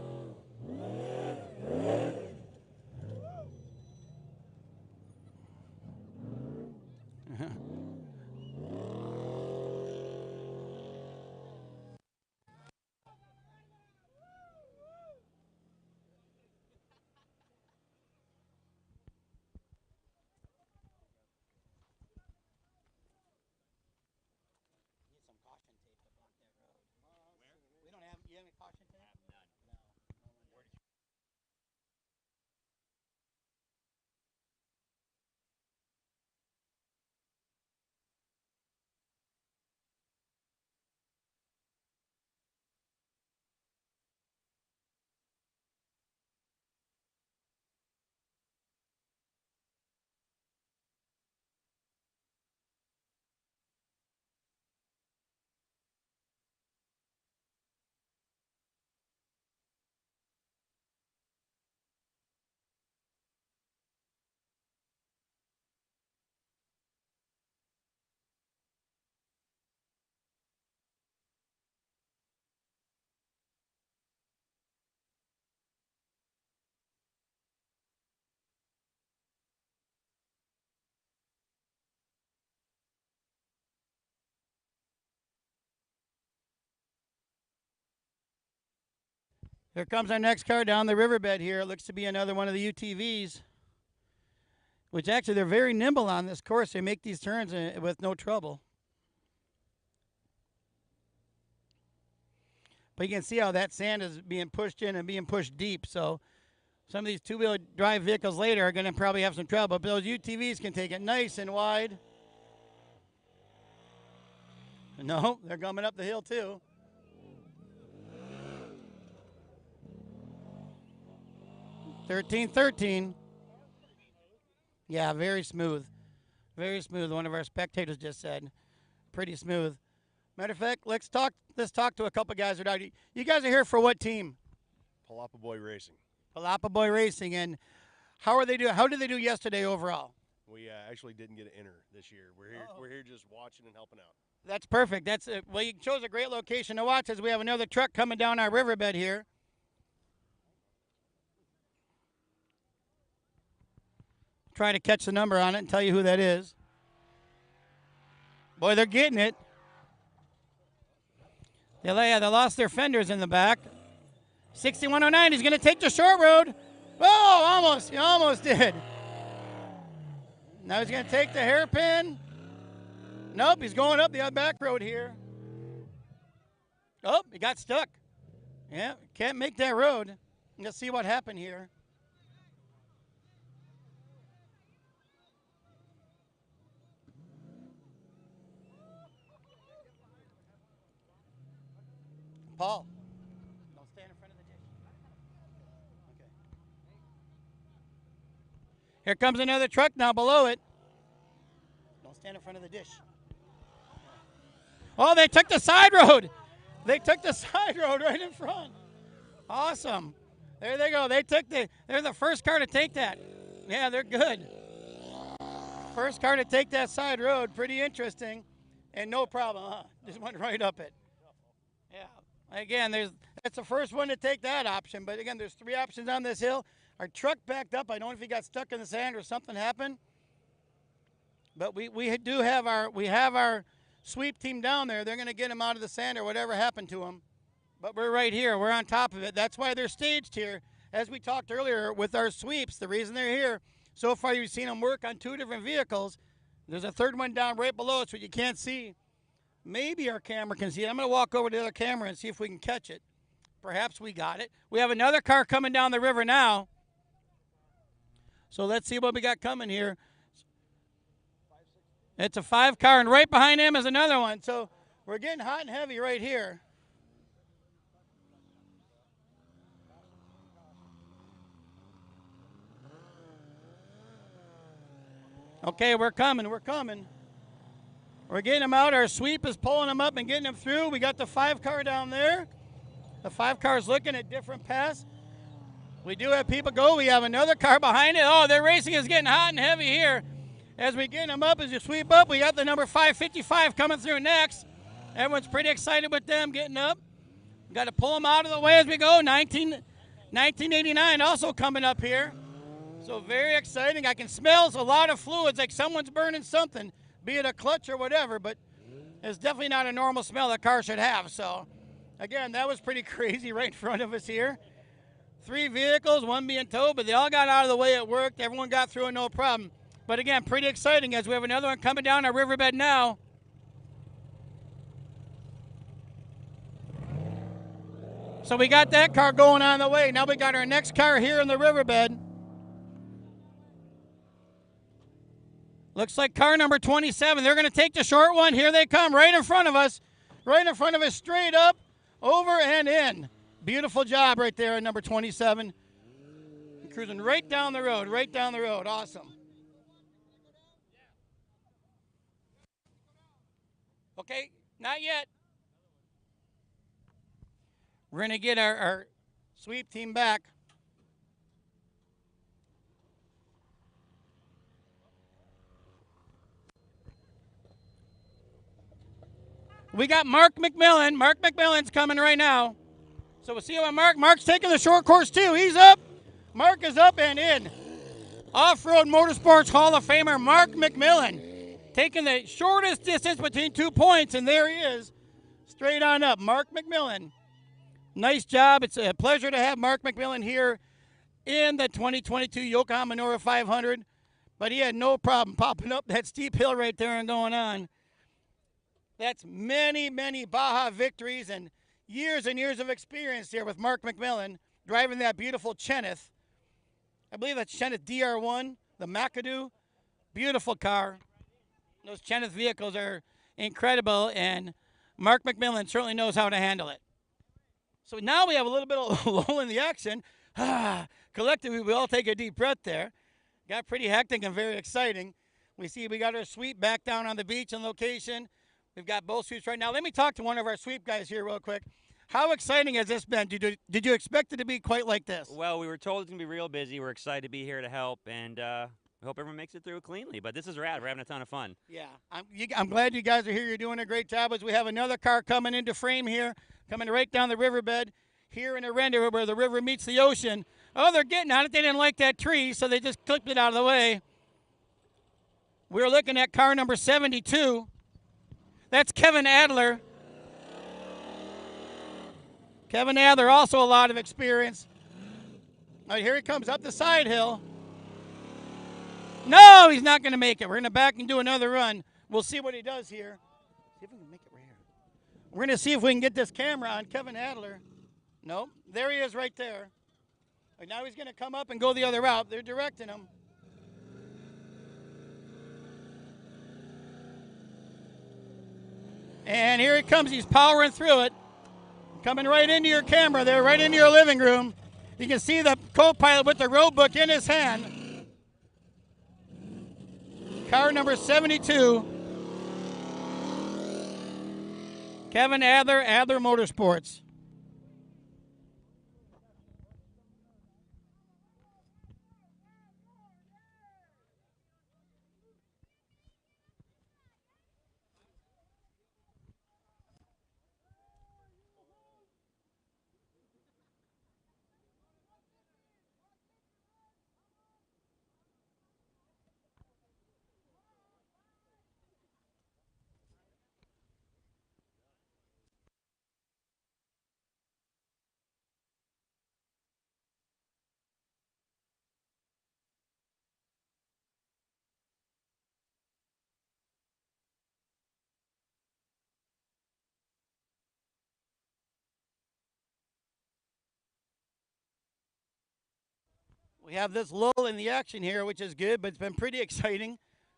Here comes our next car down the riverbed here. It looks to be another one of the UTVs, which actually they're very nimble on this course. They make these turns with no trouble. But you can see how that sand is being pushed in and being pushed deep. So some of these two-wheel drive vehicles later are going to probably have some trouble. But those UTVs can take it nice and wide. No, they're coming up the hill too. $13.13. Yeah, very smooth. Very smooth. One of our spectators just said. Pretty smooth. Matter of fact, let's talk to a couple guys. You guys are here for what team? Palapa Boy Racing. Palapa Boy Racing. And how did they do yesterday overall? We actually didn't get an enter this year. We're here just watching and helping out. That's perfect. Well, you chose a great location to watch as we have another truck coming down our riverbed here. Try to catch the number on it and tell you who that is. Boy, they're getting it. They lost their fenders in the back. 6109, he's going to take the short road. Oh, almost. He almost did. Now he's going to take the hairpin. Nope, he's going up the other back road here. Oh, he got stuck. Yeah, can't make that road. Let's see what happened here. Paul, don't stand in front of the dish. Okay. Here comes another truck now below it. Don't stand in front of the dish. Oh, they took the side road. They took the side road right in front. Awesome. There they go. They're the first car to take that. Yeah, they're good. First car to take that side road. Pretty interesting. And no problem, huh? Just went right up it. Yeah. Again, that's the first one to take that option. But again, there's three options on this hill. Our truck backed up. I don't know if he got stuck in the sand or something happened. But we have our sweep team down there. They're going to get him out of the sand or whatever happened to him. But we're right here. We're on top of it. That's why they're staged here. As we talked earlier with our sweeps, the reason they're here, so far you've seen them work on two different vehicles. There's a third one down right below us, but you can't see. Maybe our camera can see it. I'm going to walk over to the other camera and see if we can catch it. Perhaps we got it. We have another car coming down the river now. So let's see what we got coming here. It's a 5 car, and right behind him is another one. So we're getting hot and heavy right here. Okay, we're coming. We're coming. We're getting them out. Our sweep is pulling them up and getting them through. We got the 5 car down there. The 5 car is looking at different paths. We do have people go. We have another car behind it. Oh, their racing is getting hot and heavy here. As we get them up, as you sweep up, we got the number 555 coming through next. Everyone's pretty excited with them getting up. Got to pull them out of the way as we go. 1989 also coming up here. So very exciting. I can smell a lot of fluids, like someone's burning something, be it a clutch or whatever, but it's definitely not a normal smell that car should have. So, again, that was pretty crazy right in front of us here. 3 vehicles, 1 being towed, but they all got out of the way. It worked. Everyone got through it, no problem. But, again, pretty exciting as we have another one coming down our Riverbed now. So we got that car going on the way. Now we got our next car here in the Riverbed. Looks like car number 27. They're going to take the short one. Here they come right in front of us. Right in front of us, straight up, over and in. Beautiful job right there at number 27. Cruising right down the road, right down the road. Awesome. Okay, not yet. We're going to get our sweep team back. We got Mark McMillan. Mark McMillan's coming right now. So we'll see about Mark. Mark's taking the short course too. He's up. Mark is up and in. Off-Road Motorsports Hall of Famer Mark McMillan taking the shortest distance between 2 points, and there he is, straight on up. Mark McMillan. Nice job. It's a pleasure to have Mark McMillan here in the 2022 Yokohama Norra 500, but he had no problem popping up that steep hill right there and going on. That's many, many Baja victories and years of experience here with Mark McMillan driving that beautiful Cheneth. I believe that's Cheneth DR1, the McAdoo. Beautiful car. Those Cheneth vehicles are incredible, and Mark McMillan certainly knows how to handle it. So now we have a little bit of lull in the action. Collectively, we all take a deep breath there. Got pretty hectic and very exciting. We got our sweep back down on the beach in location. We've got both sweeps right now. Let me talk to one of our sweep guys here real quick. How exciting has this been? Did you expect it to be quite like this? Well, we were told it's going to be real busy. We're excited to be here to help, and we hope everyone makes it through cleanly. But this is rad. We're having a ton of fun. Yeah, I'm glad you guys are here. You're doing a great job as we have another car coming into frame here, coming right down the riverbed here in Erendira where the river meets the ocean. Oh, they're getting on it. They didn't like that tree, so they just clipped it out of the way. We're looking at car number 72. That's Kevin Adler. Kevin Adler, also a lot of experience. All right, here he comes up the side hill. No, he's not going to make it. We're going to back and do another run. We'll see what he does here. See if we can make it right here. We're going to see if we can get this camera on Kevin Adler. Nope, there he is right there. Right, now he's going to come up and go the other route. They're directing him. And here he comes. He's powering through it. Coming right into your camera there, right into your living room. You can see the co-pilot with the road book in his hand. Car number 72. Kevin Adler, Adler Motorsports. We have this lull in the action here, which is good, but it's been pretty exciting.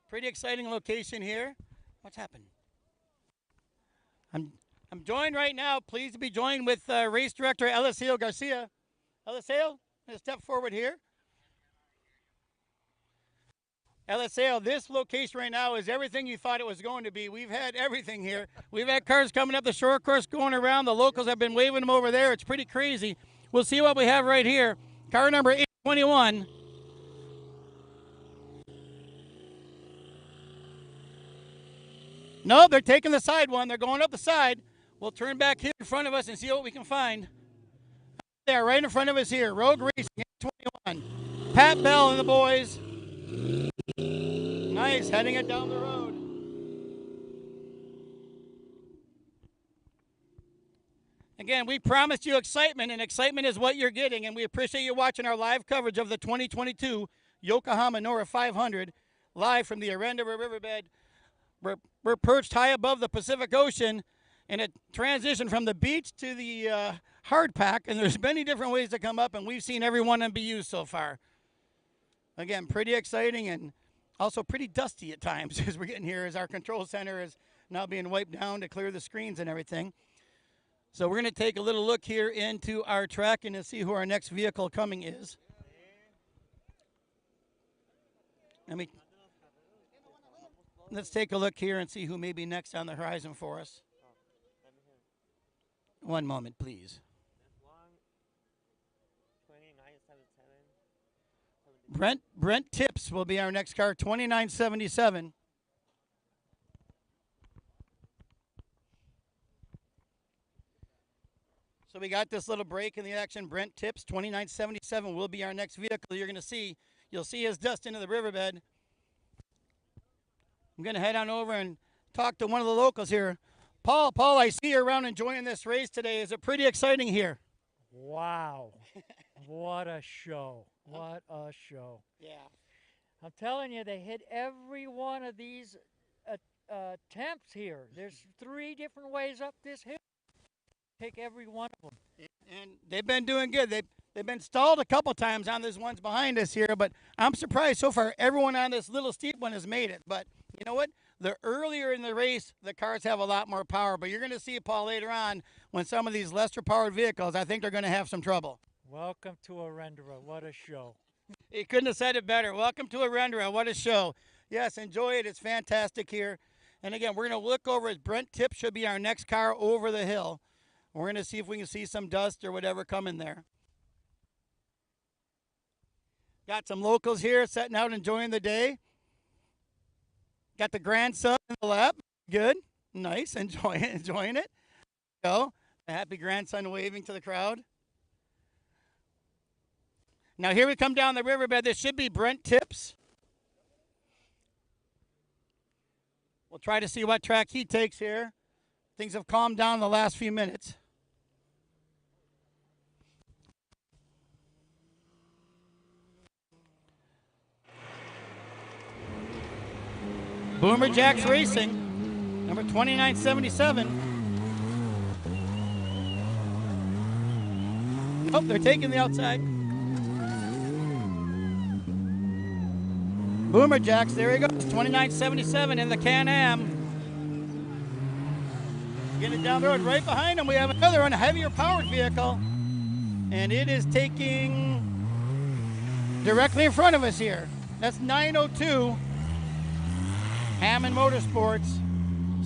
Pretty exciting location here. What's happened? I'm joined right now, pleased to be joined with race director Eliseo Garcia. Eliseo, step forward here. Eliseo, this location right now is everything you thought it was going to be. We've had everything here. We've had cars coming up the short course, going around. The locals have been waving them over there. It's pretty crazy. We'll see what we have right here. Car number 821. No, they're taking the side one. They're going up the side. We'll turn back here in front of us and see what we can find. There, right in front of us here. Rogue Racing 821. Pat Bell and the boys. Nice, heading it down the road. Again, we promised you excitement, and excitement is what you're getting, and we appreciate you watching our live coverage of the 2022 Yokohama Norra 500, live from the Erendira Riverbed. We're perched high above the Pacific Ocean, and it transitioned from the beach to the hard pack, and there's many different ways to come up, and we've seen every one of them be used so far. Again, pretty exciting and also pretty dusty at times as we're getting here, as our control center is now being wiped down to clear the screens and everything. So we're going to take a little look here into our track and to see who our next vehicle coming is. Let's take a look here and see who may be next on the horizon for us. One moment, please. Brent Tips will be our next car, 2977. So we got this little break in the action. Brent Tips, 2977 will be our next vehicle you're going to see. You'll see us dust into the riverbed. I'm going to head on over and talk to one of the locals here. Paul, I see you around enjoying this race today. Is it pretty exciting here? Wow. What a show. What a show. Yeah. I'm telling you, they hit every one of these attempts here. There's 3 different ways up this hill. Take every one of them. And they've been doing good. They've been stalled a couple times on these ones behind us here, but I'm surprised so far everyone on this little steep one has made it. But you know what? The earlier in the race, the cars have a lot more power. But you're going to see, Paul, later on when some of these lesser-powered vehicles, I think they're going to have some trouble. Welcome to Erendira. What a show. He couldn't have said it better. Welcome to Erendira. What a show. Yes, enjoy it. It's fantastic here. And again, we're going to look over as Brent Tip should be our next car over the hill. We're going to see if we can see some dust or whatever coming there. Got some locals here setting out enjoying the day. Got the grandson in the lap. Good. Nice. Enjoying it. Go. A happy grandson waving to the crowd. Now here we come down the riverbed. This should be Brent Tips. We'll try to see what track he takes here. Things have calmed down the last few minutes. Boomer Jacks Racing, number 2977. Oh, they're taking the outside. Boomer Jacks, there he goes, 2977 in the Can-Am. Getting down the road right behind him. We have another one, a heavier powered vehicle. And it is taking directly in front of us here. That's 902 Hammond Motorsports.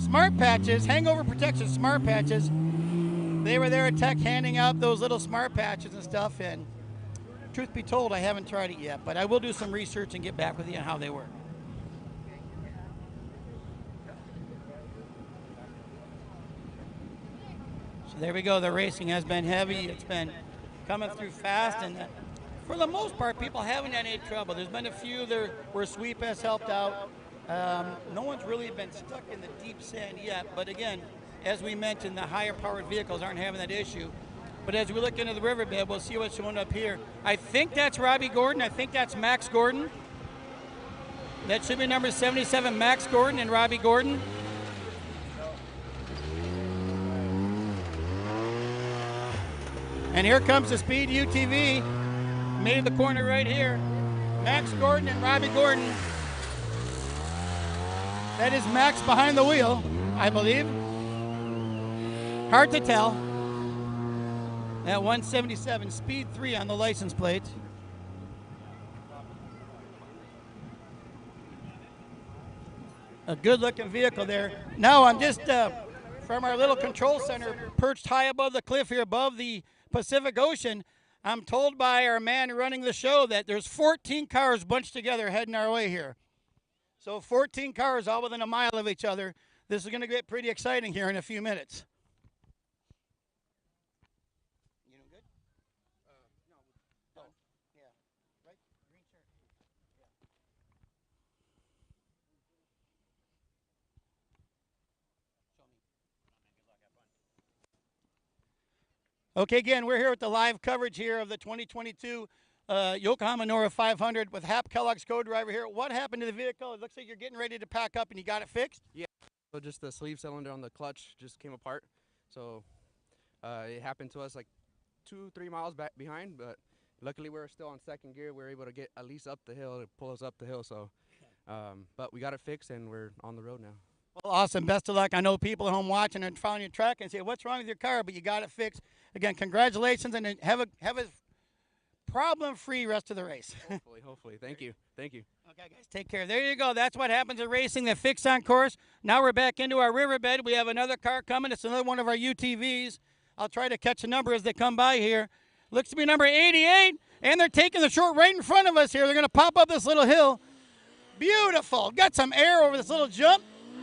Smart Patches, hangover protection smart patches. They were there at Tech handing out those little smart patches and stuff. And truth be told, I haven't tried it yet, but I will do some research and get back with you on how they work. So there we go. The racing has been heavy. It's been coming through fast, and for the most part, people haven't had any trouble. There's been a few there where sweep has helped out. No one's really been stuck in the deep sand yet, but again, as we mentioned, the higher powered vehicles aren't having that issue. But as we look into the riverbed, we'll see what's showing up here. I think that's Robbie Gordon. I think that's Max Gordon. That should be number 77, Max Gordon and Robbie Gordon. And here comes the Speed UTV. Made the corner right here. Max Gordon and Robbie Gordon. That is Max behind the wheel, I believe. Hard to tell. That 177, Speed 3 on the license plate. A good-looking vehicle there. Now I'm just from our little control center, perched high above the cliff here, above the Pacific Ocean. I'm told by our man running the show that there's 14 cars bunched together heading our way here. So 14 cars all within a mile of each other. This is going to get pretty exciting here in a few minutes. You doing good? No. Yeah. Right? Green shirt. Okay, again, we're here with the live coverage here of the 2022 Yokohama Norra 500 with Hap Kellogg's co-driver here. What happened to the vehicle? It looks like you're getting ready to pack up and you got it fixed? Yeah, so just the sleeve cylinder on the clutch just came apart. So it happened to us like 2-3 miles back behind, but luckily we were still on second gear. We were able to get at least up the hill, to pull us up the hill. So, but we got it fixed and we're on the road now. Well, awesome. Best of luck. I know people at home watching and found your track and say, what's wrong with your car? But you got it fixed. Again, congratulations, and have a problem-free rest of the race. Hopefully. Thank you. Okay, guys, take care. There you go. That's what happens in racing. They fix on course. Now we're back into our Riverbed. We have another car coming. It's another one of our UTVs. I'll try to catch a number as they come by here. Looks to be number 88, and they're taking the short right in front of us here. They're going to pop up this little hill. Beautiful. Got some air over this little jump,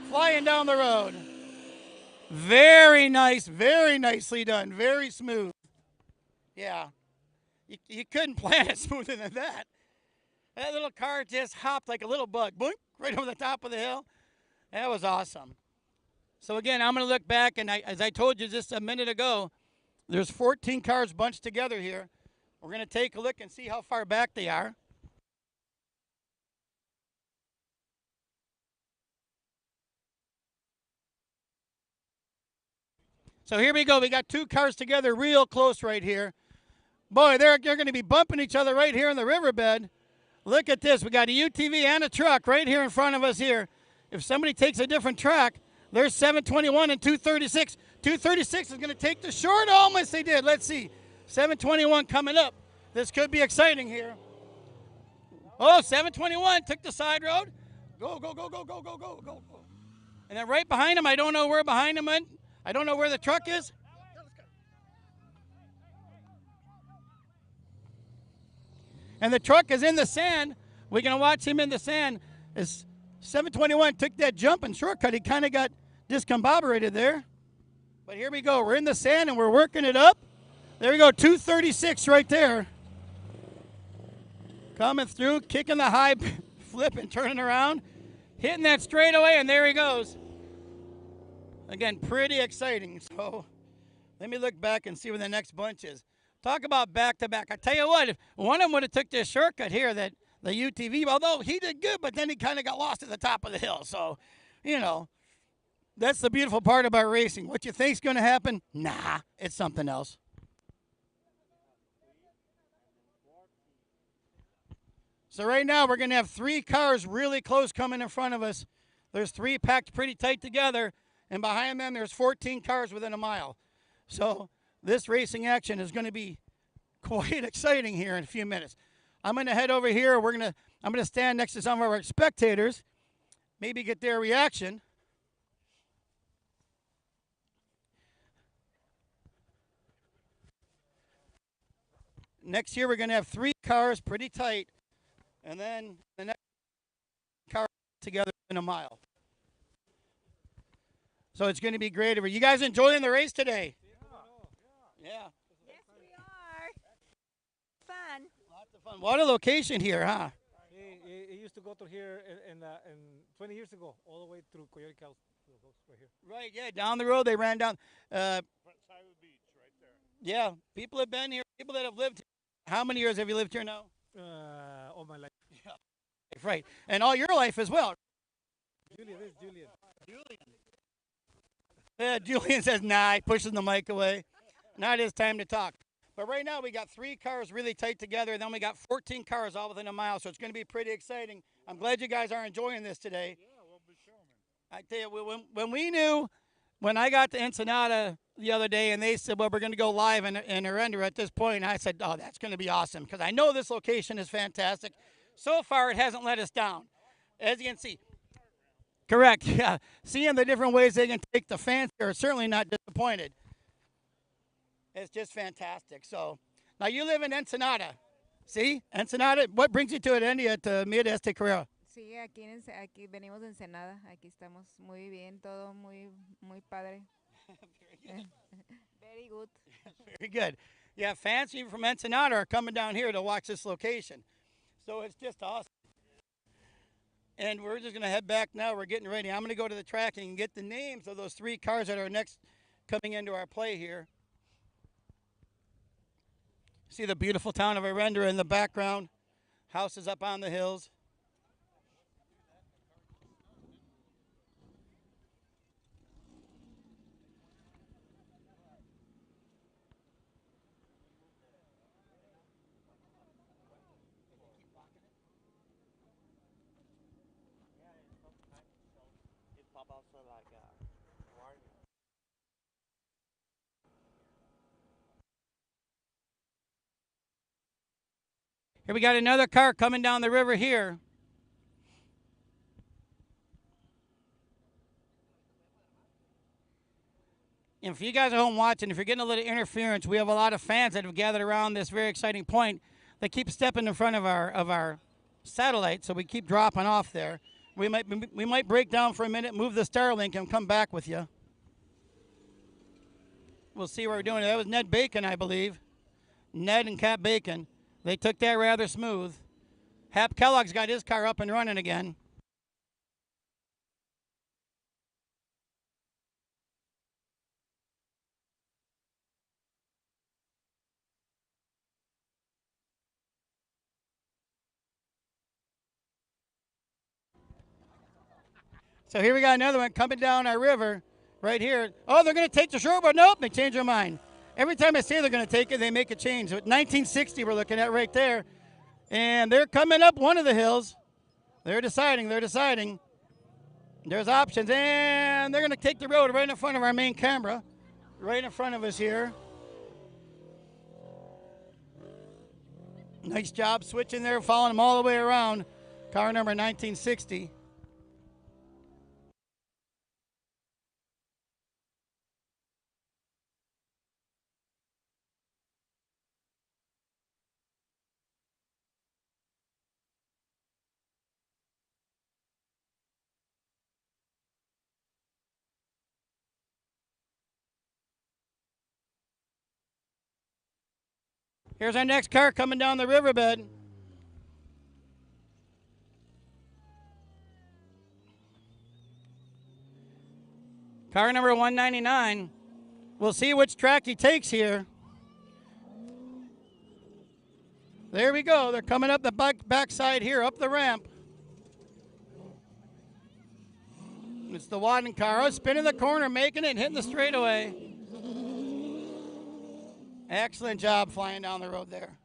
flying down the road. Very nice, very nicely done, very smooth. Yeah, you couldn't plan it smoother than that. That little car just hopped like a little bug, boink, right over the top of the hill. That was awesome. So again, I'm going to look back, and as I told you just a minute ago, there's 14 cars bunched together here. We're going to take a look and see how far back they are. So here we go. We got two cars together real close right here. Boy, they're going to be bumping each other right here in the riverbed. Look at this. We got a UTV and a truck right here in front of us here. If somebody takes a different track, there's 721 and 236. 236 is going to take the short. Almost they did. Let's see. 721 coming up. This could be exciting here. Oh, 721 took the side road. Go, go, go, go, go, go, go, go. And then right behind him, I don't know where behind him went. I don't know where the truck is. And the truck is in the sand. We're going to watch him in the sand. As 721 took that jump and shortcut, he kind of got discombobulated there. But here we go. We're in the sand and we're working it up. There we go, 236 right there. Coming through, kicking the high flip and turning around. Hitting that straightaway, and there he goes. Again, pretty exciting. So let me look back and see where the next bunch is. Talk about back-to-back. I tell you what, if one of them would have took this shortcut here, that the UTV, although he did good, but then he kind of got lost at the top of the hill. So, you know, that's the beautiful part about racing. What you think's going to happen? Nah, it's something else. So right now we're going to have three cars really close coming in front of us. There's three packed pretty tight together. And behind them, there's 14 cars within a mile. So this racing action is going to be quite exciting here in a few minutes. I'm going to head over here. I'm going to stand next to some of our spectators, maybe get their reaction. Next year, we're going to have three cars pretty tight, and then the next car together in a mile. So it's going to be great. Are you guys enjoying the race today? Yeah. Yes, we are. Fun. Lots of fun. What a location here, huh? It used to go through here in 20 years ago, all the way through Coyote Cows, right here. Right, yeah, down the road they ran down. Side of the beach, right there. Yeah, people have been here. People that have lived here. How many years have you lived here now? All my life. Yeah. Right, and all your life as well. Julian. Julian says, nah, he pushes the mic away. Not his time to talk. But right now we got three cars really tight together, and then we got 14 cars all within a mile, so it's going to be pretty exciting. I'm glad you guys are enjoying this today. Yeah, we'll be sure, man. I tell you, when we knew, when I got to Ensenada the other day, and they said, well, we're going to go live in Erendira at this point, I said, oh, that's going to be awesome, because I know this location is fantastic. So far, it hasn't let us down, as you can see. Correct, yeah. Seeing the different ways they can take the fans are certainly not disappointed. It's just fantastic. So Now you live in Ensenada. See? Ensenada. What brings you to Erendira, to Mira este Carrera? Sí, aquí venimos de Ensenada. Aquí estamos muy bien, todo muy padre. Very good. Very good. Yeah, fans even from Ensenada are coming down here to watch this location. So it's just awesome. And we're just going to head back now. We're getting ready. I'm going to go to the track and get the names of those 3 cars that are next coming into our play here. See the beautiful town of Erendira in the background. Houses up on the hills. Here we got another car coming down the river here. And for you guys at home watching, if you're getting a little interference, we have a lot of fans that have gathered around this very exciting point. They keep stepping in front of our satellite, so we keep dropping off there. We might break down for a minute, move the Starlink, and come back with you. We'll see what we're doing. That was Ned Bacon, I believe. Ned and Cap Bacon. They took that rather smooth. Hap Kellogg's got his car up and running again. So here we got another one coming down our river right here. Oh, they're going to take the short one. Nope, they changed their mind. Every time I say they're going to take it, they make a change. So 1960 we're looking at right there. And they're coming up one of the hills. They're deciding. There's options. And they're going to take the road right in front of our main camera. Right in front of us here. Nice job switching there, following them all the way around. Car number 1960. Here's our next car coming down the riverbed. Car number 199. We'll see which track he takes here. There we go. They're coming up the backside here, up the ramp. It's the Wadden car. Oh, spinning the corner, making it, and hitting the straightaway. Excellent job flying down the road there.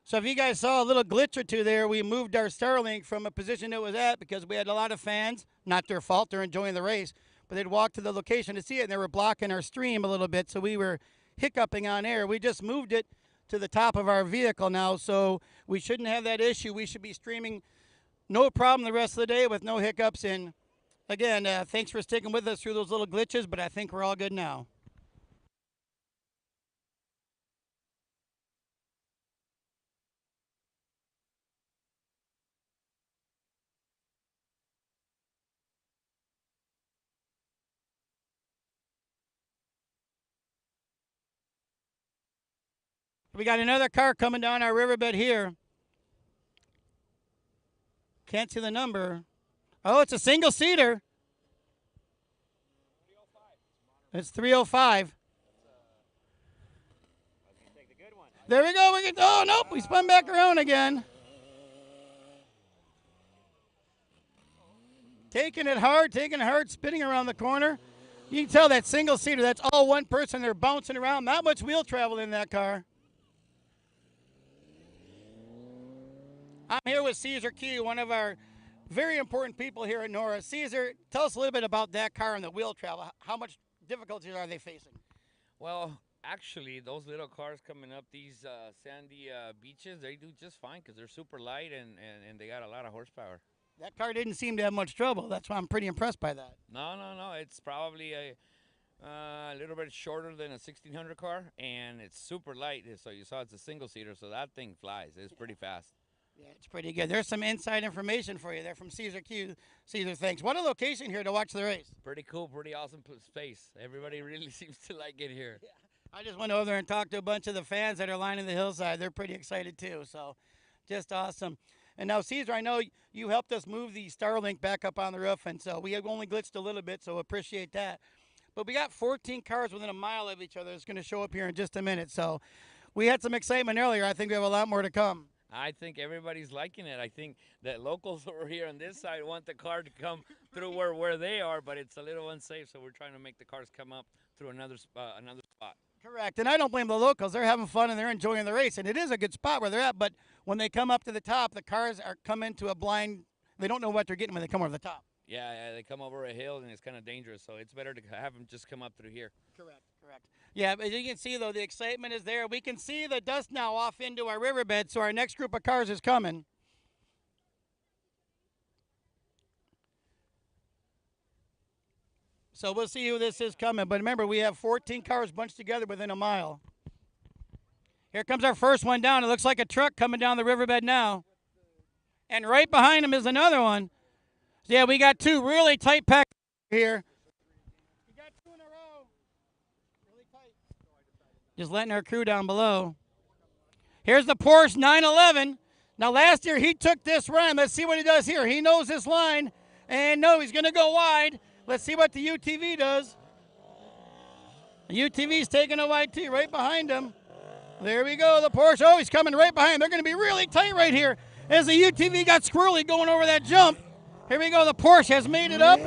So if you guys saw a little glitch or two there, we moved our Starlink from a position it was at because we had a lot of fans. Not their fault, they're enjoying the race. But they'd walk to the location to see it, and they were blocking our stream a little bit, so we were hiccuping on air. We just moved it to the top of our vehicle now, so we shouldn't have that issue. We should be streaming no problem the rest of the day with no hiccups. And again, thanks for sticking with us through those little glitches, but I think we're all good now. We got another car coming down our riverbed here. Can't see the number. Oh, it's a single-seater. It's 305. There we go. Oh, nope. We spun back around again. Taking it hard, spinning around the corner. You can tell that single-seater, that's all one person. They're bouncing around. Not much wheel travel in that car. I'm here with Caesar Q, one of our very important people here at Norra. Caesar, tell us a little bit about that car and the wheel travel. How much difficulties are they facing? Well, actually, those little cars coming up these sandy beaches, they do just fine because they're super light and they got a lot of horsepower. That car didn't seem to have much trouble. That's why I'm pretty impressed by that. No. It's probably a little bit shorter than a 1600 car, and it's super light. So you saw it's a single-seater, so that thing flies. It's pretty fast. Yeah, it's pretty good. There's some inside information for you there from Caesar Q. Caesar, thanks. What a location here to watch the race. Pretty cool, pretty awesome space. Everybody really seems to like it here. Yeah. I just went over there and talked to a bunch of the fans that are lining the hillside. They're pretty excited too, so just awesome. And now, Caesar, I know you helped us move the Starlink back up on the roof, and so we have only glitched a little bit, so appreciate that. But we got 14 cars within a mile of each other that's going to show up here in just a minute. So we had some excitement earlier. I think we have a lot more to come. I think everybody's liking it. I think that locals over here on this side want the car to come through where they are, but it's a little unsafe, so we're trying to make the cars come up through another spot. Correct, and I don't blame the locals. They're having fun and they're enjoying the race, and it is a good spot where they're at, but when they come up to the top, the cars come into a blind. They don't know what they're getting when they come over the top. Yeah, they come over a hill, and it's kind of dangerous, so it's better to have them just come up through here. Correct. Yeah, but you can see, though, the excitement is there. We can see the dust now off into our riverbed, so our next group of cars is coming. So we'll see who this is coming. But remember, we have 14 cars bunched together within a mile. Here comes our first one down. It looks like a truck coming down the riverbed now. And right behind him is another one. So yeah, we got two really tight packs here. We got two in a row. Really tight. Just letting our crew down below. Here's the Porsche 911. Now, last year he took this run. Let's see what he does here. He knows this line. And no, he's going to go wide. Let's see what the UTV does. The UTV's taking a wide tee right behind him. There we go, the Porsche. Oh, he's coming right behind. They're going to be really tight right here as the UTV got squirrely going over that jump. Here we go. The Porsche has made it up,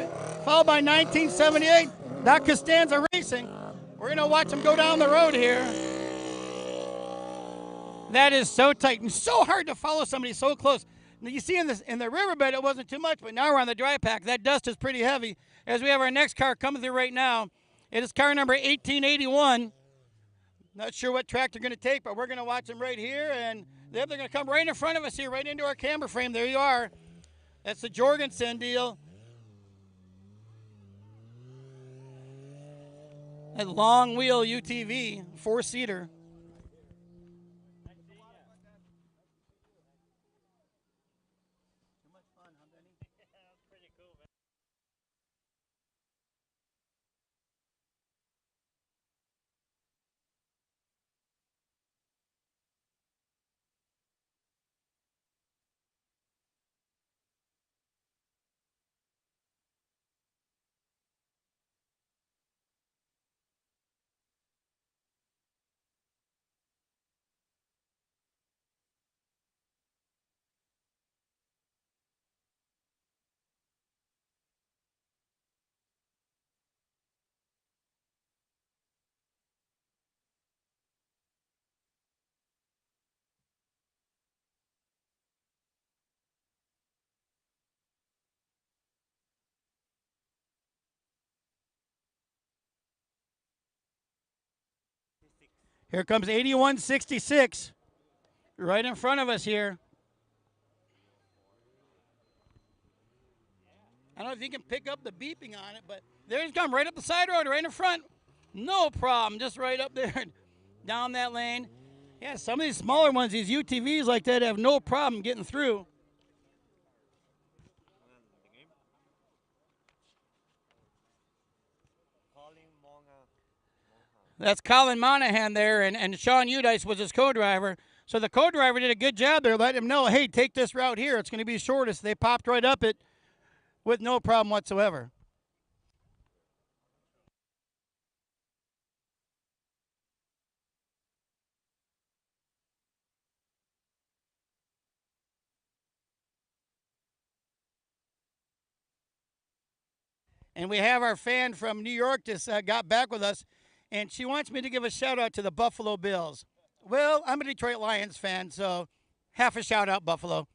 followed by 1978. That Costanza Racing. We're going to watch them go down the road here. That is so tight and so hard to follow somebody so close. Now, you see in the riverbed, it wasn't too much, but now we're on the dry pack. That dust is pretty heavy. As we have our next car coming through right now, it is car number 1881. Not sure what track they're going to take, but we're going to watch them right here, and they're going to come right in front of us here, right into our camera frame. There you are. That's the Jorgensen deal. That long wheel UTV, 4-seater. Here comes 8166 right in front of us here. I don't know if you can pick up the beeping on it, but there he's come right up the side road, right in front. No problem, just right up there down that lane. Yeah, some of these smaller ones, these UTVs like that, have no problem getting through. That's Colin Monahan there, and Sean Udice was his co-driver. So the co-driver did a good job there, letting him know, hey, take this route here. It's going to be shortest. They popped right up it with no problem whatsoever. And we have our fan from New York just got back with us, and she wants me to give a shout-out to the Buffalo Bills. Well, I'm a Detroit Lions fan, so half a shout-out, Buffalo.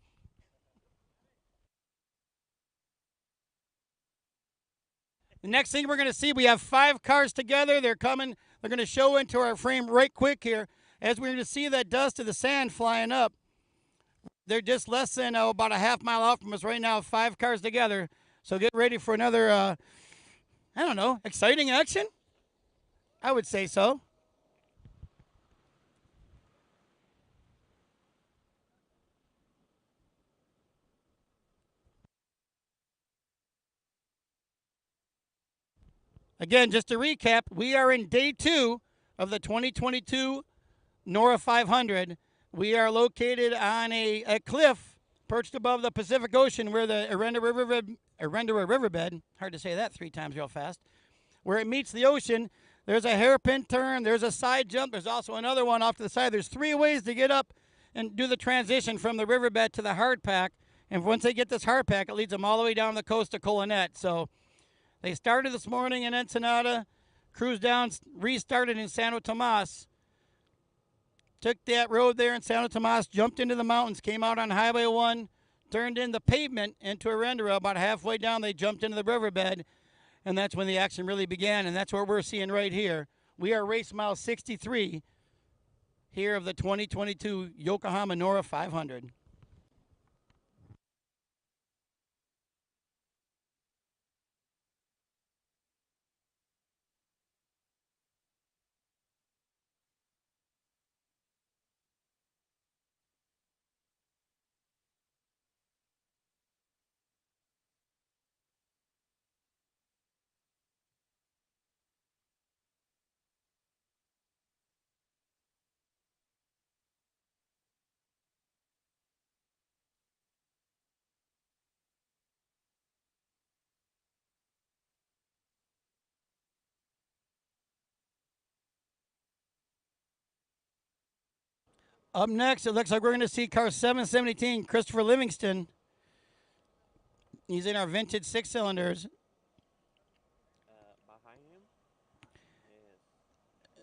The next thing we're going to see, we have 5 cars together. They're coming. They're going to show into our frame right quick here. As we're going to see that dust of the sand flying up, they're just less than about a half mile out from us right now, 5 cars together. So get ready for another, I don't know, exciting action? I would say so. Again, just to recap, we are in day 2 of the 2022 Norra 500. We are located on a cliff perched above the Pacific Ocean where the Erendira Riverbed, hard to say that 3 times real fast, where it meets the ocean. There's a hairpin turn, there's a side jump, there's also another one off to the side. There's 3 ways to get up and do the transition from the riverbed to the hard pack. And once they get this hard pack, it leads them all the way down the coast to Colonet. So they started this morning in Ensenada, cruised down, restarted in Santo Tomas, took that road there in Santo Tomas, jumped into the mountains, came out on Highway 1, turned in the pavement into Erendira. About halfway down, they jumped into the riverbed, and that's when the action really began, and that's what we're seeing right here. We are race mile 63 here of the 2022 YOKOHAMA Norra 500. Up next, it looks like we're going to see car 717, Christopher Livingston. He's in our vintage 6-cylinders. Behind him is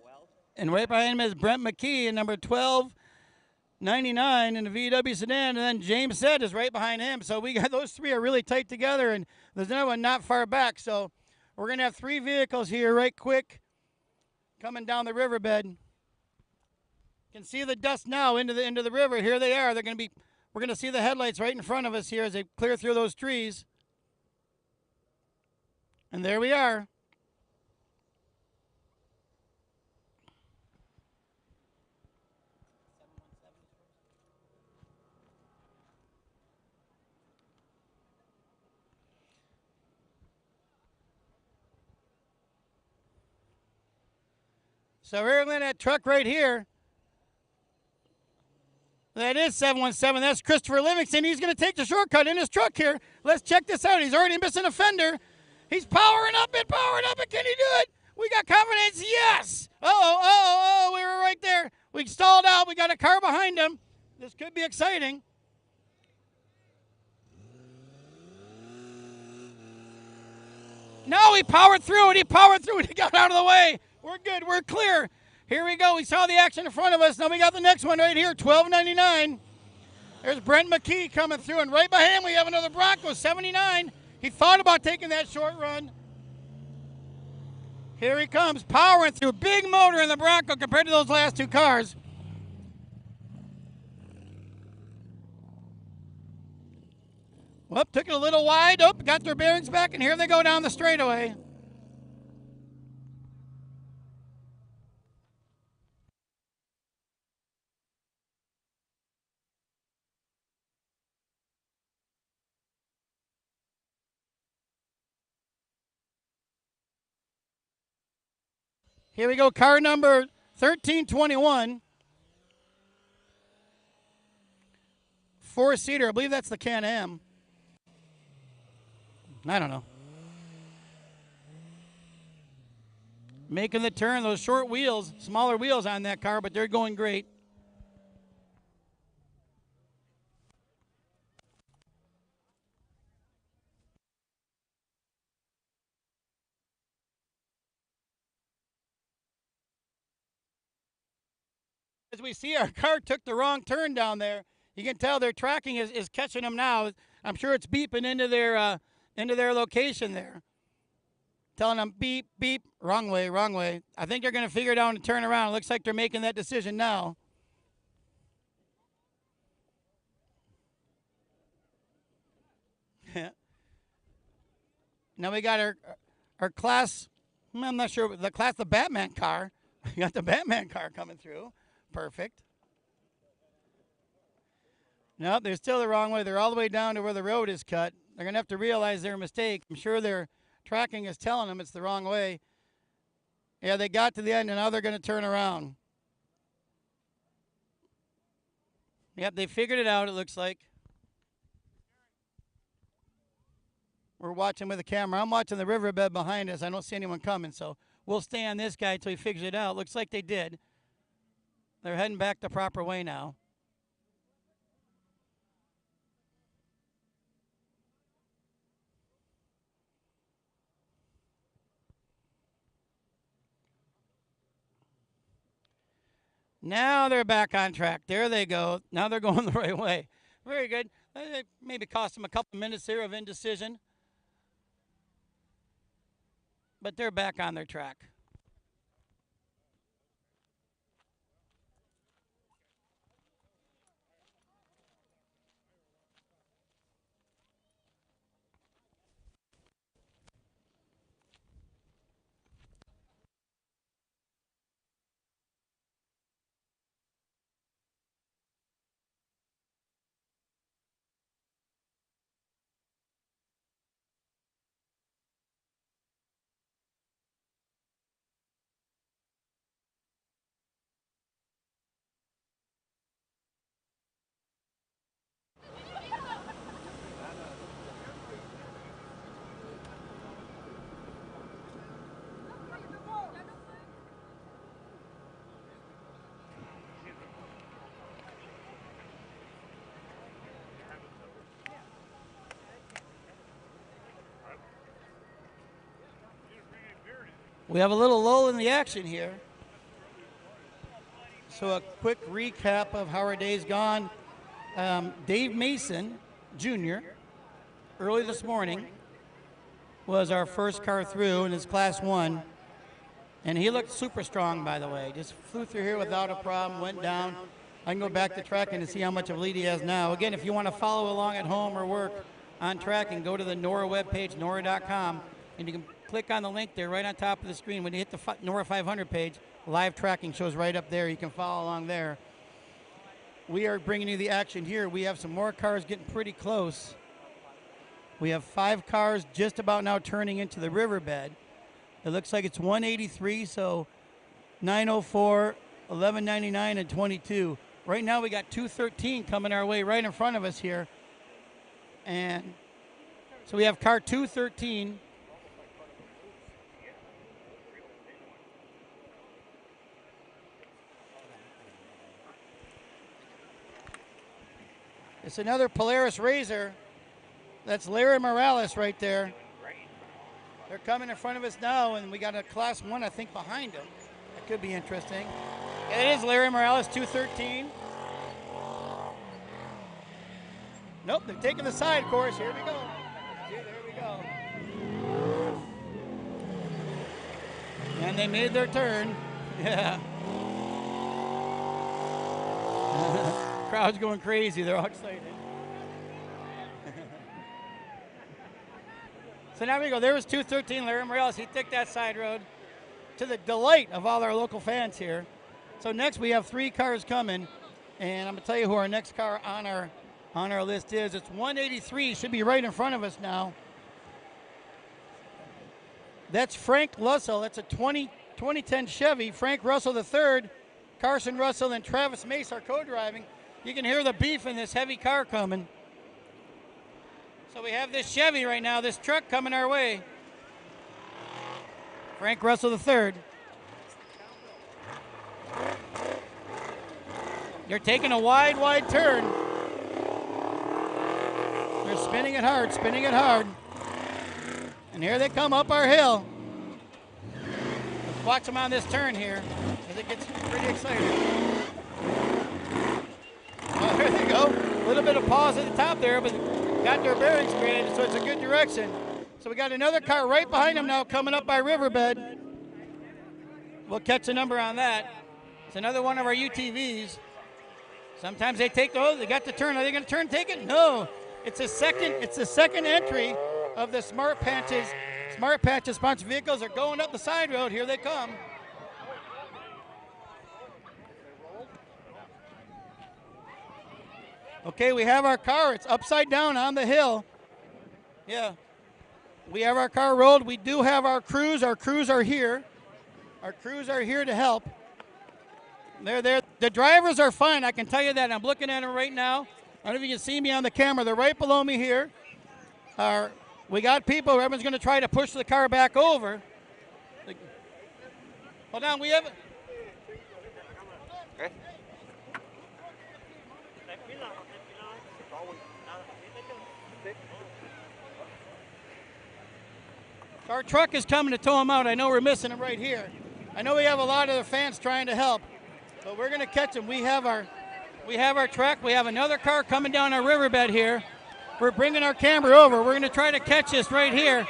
Wells. And right behind him is Brent McKee in number 1299 in the VW sedan. And then James Said is right behind him. So we got those 3 are really tight together, and there's another one not far back. So we're going to have 3 vehicles here right quick coming down the riverbed. You can see the dust now into the river. Here they are. We're going to see the headlights right in front of us here as they clear through those trees. And there we are. So we're in that truck right here. That is 717. That's Christopher Livingston. He's going to take the shortcut in his truck here. Let's check this out. He's already missing a fender. He's powering up it, powering up it. Can he do it? We got confidence. Yes. Oh, we were right there. We stalled out. We got a car behind him. This could be exciting. No, he powered through it. He powered through it. He got out of the way. We're good. We're clear. Here we go. We saw the action in front of us. Now we got the next one right here, 1299. There's Brent McKee coming through, and right behind him we have another Bronco, 79. He thought about taking that short run. Here he comes, powering through. Big motor in the Bronco compared to those last 2 cars. Whoop, took it a little wide. Oh, got their bearings back, and here they go down the straightaway. Here we go, car number 1321. Four-seater, I believe that's the Can-Am. I don't know. Making the turn, those short wheels, smaller wheels on that car, but they're going great. As we see, our car took the wrong turn down there. You can tell their tracking is catching them now. I'm sure it's beeping into their location there. Telling them beep, beep, wrong way, wrong way. I think they're going to figure it out and turn around. It looks like they're making that decision now. Now we got our class, I'm not sure, the Batman car. We got the Batman car coming through. Perfect. No, they're still the wrong way. They're all the way down to where the road is cut. They're going to have to realize their mistake. I'm sure their tracking is telling them it's the wrong way. Yeah, they got to the end, and now they're going to turn around. Yep, they figured it out, it looks like. We're watching with the camera. I'm watching the riverbed behind us. I don't see anyone coming, so we'll stay on this guy until he figures it out. Looks like they did. They're heading back the proper way now. Now they're back on track. There they go. Now they're going the right way. Very good. It maybe cost them a couple minutes here of indecision. But they're back on their track. We have a little lull in the action here. So a quick recap of how our day's gone. Dave Mason, Jr., early this morning, was our first car through in his Class 1. And he looked super strong, by the way. Just flew through here without a problem, went down. I can go back to tracking to see how much of a lead he has now. Again, if you want to follow along at home or work on tracking, go to the Norra webpage, norra.com, and you can click on the link there right on top of the screen. When you hit the Norra 500 page, live tracking shows right up there. You can follow along there. We are bringing you the action here. We have some more cars getting pretty close. We have 5 cars just about now turning into the riverbed. It looks like it's 183, so 904, 1199, and 22. Right now we got 213 coming our way right in front of us here. And so we have car 213. It's another Polaris Razor. That's Larry Morales right there. They're coming in front of us now, and we got a Class 1, I think, behind them. That could be interesting. Yeah, it is Larry Morales, 213. Nope, they're taking the side course. Here we go. There we go. And they made their turn. Yeah. Crowd's going crazy. They're all excited. So now we go. There was 213 Larry Morales. He took that side road to the delight of all our local fans here. So next we have 3 cars coming, and I'm gonna tell you who our next car on our list is. It's 183. Should be right in front of us now. That's Frank Russell. That's a 2010 Chevy. Frank Russell III, Carson Russell, and Travis Mace are co-driving. You can hear the beef in this heavy car coming. So we have this Chevy right now, this truck coming our way. Frank Russell III. They're taking a wide, wide turn. They're spinning it hard, spinning it hard. And here they come up our hill. Let's watch them on this turn here as it gets pretty exciting. Well, here they go. A little bit of pause at the top there, but got their bearings graded, so it's a good direction. So we got another car right behind them now coming up by Riverbed. We'll catch a number on that. It's another one of our UTVs. Sometimes they take those. They got the turn. Are they going to turn take it? No. It's the second entry of the Smart Patches. Smart Patches sponsored vehicles are going up the side road. Here they come. Okay, we have our car. It's upside down on the hill. Yeah. We have our car rolled. We do have our crews. Our crews are here. Our crews are here to help. They're there. The drivers are fine. I can tell you that. I'm looking at them right now. I don't know if you can see me on the camera. They're right below me here. We got people. Everyone's going to try to push the car back over. Hold on. We have it. Our truck is coming to tow them out. I know we're missing them right here. I know we have a lot of the fans trying to help, but we're going to catch them. We have our truck. We have another car coming down our riverbed here. We're bringing our camera over. We're going to try to catch this right here.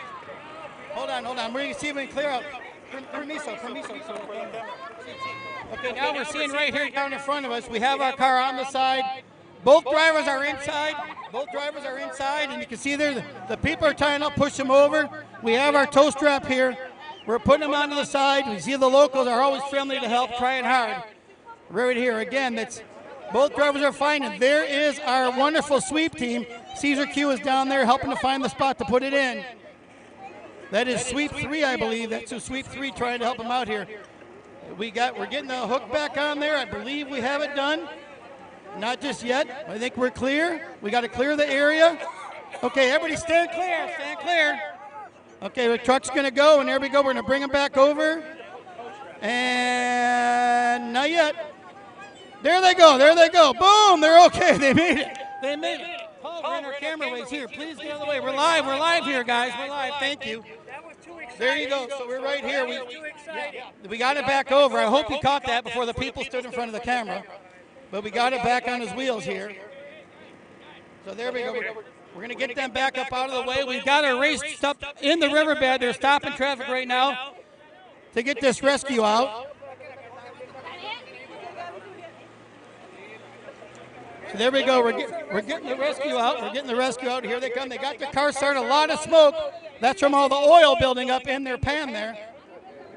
Hold on. We're going to see if we can clear out. Permiso. Okay, now we're seeing right here down in front of us. We have our car on the side. Both drivers are inside. And you can see there the people are tying up, push them over. We have our tow strap here. We're putting them onto the side. We see the locals are always friendly to help, trying hard. Right here, again, both drivers are fine, and there is our wonderful sweep team. Caesar Q is down there helping to find the spot to put it in. That is sweep 3, I believe. That's who sweep 3 trying to help them out here. We're getting the hook back on there. I believe we have it done. Not just yet. I think we're clear. We got to clear the area. Okay, everybody stand clear. Okay, the truck's going to go, and there we go. We're going to bring them back over. And not yet. There they go. Boom, they're okay. They made it. Paul, we're in our camera ways here. Please get out of the way. We're live here, guys. We're live. Thank you. There you go. So we're right here. We got it back over. I hope you caught that before the people stood in front of the camera. But we got it back on his wheels here. So there we go. We're going to get them back up out of the way. We've got our race stuff in the riverbed. They're stopping traffic right now to get this rescue out. So there we go. We're getting the rescue out. Here they come. They got the car started. A lot of smoke. That's from all the oil building up in their pan there.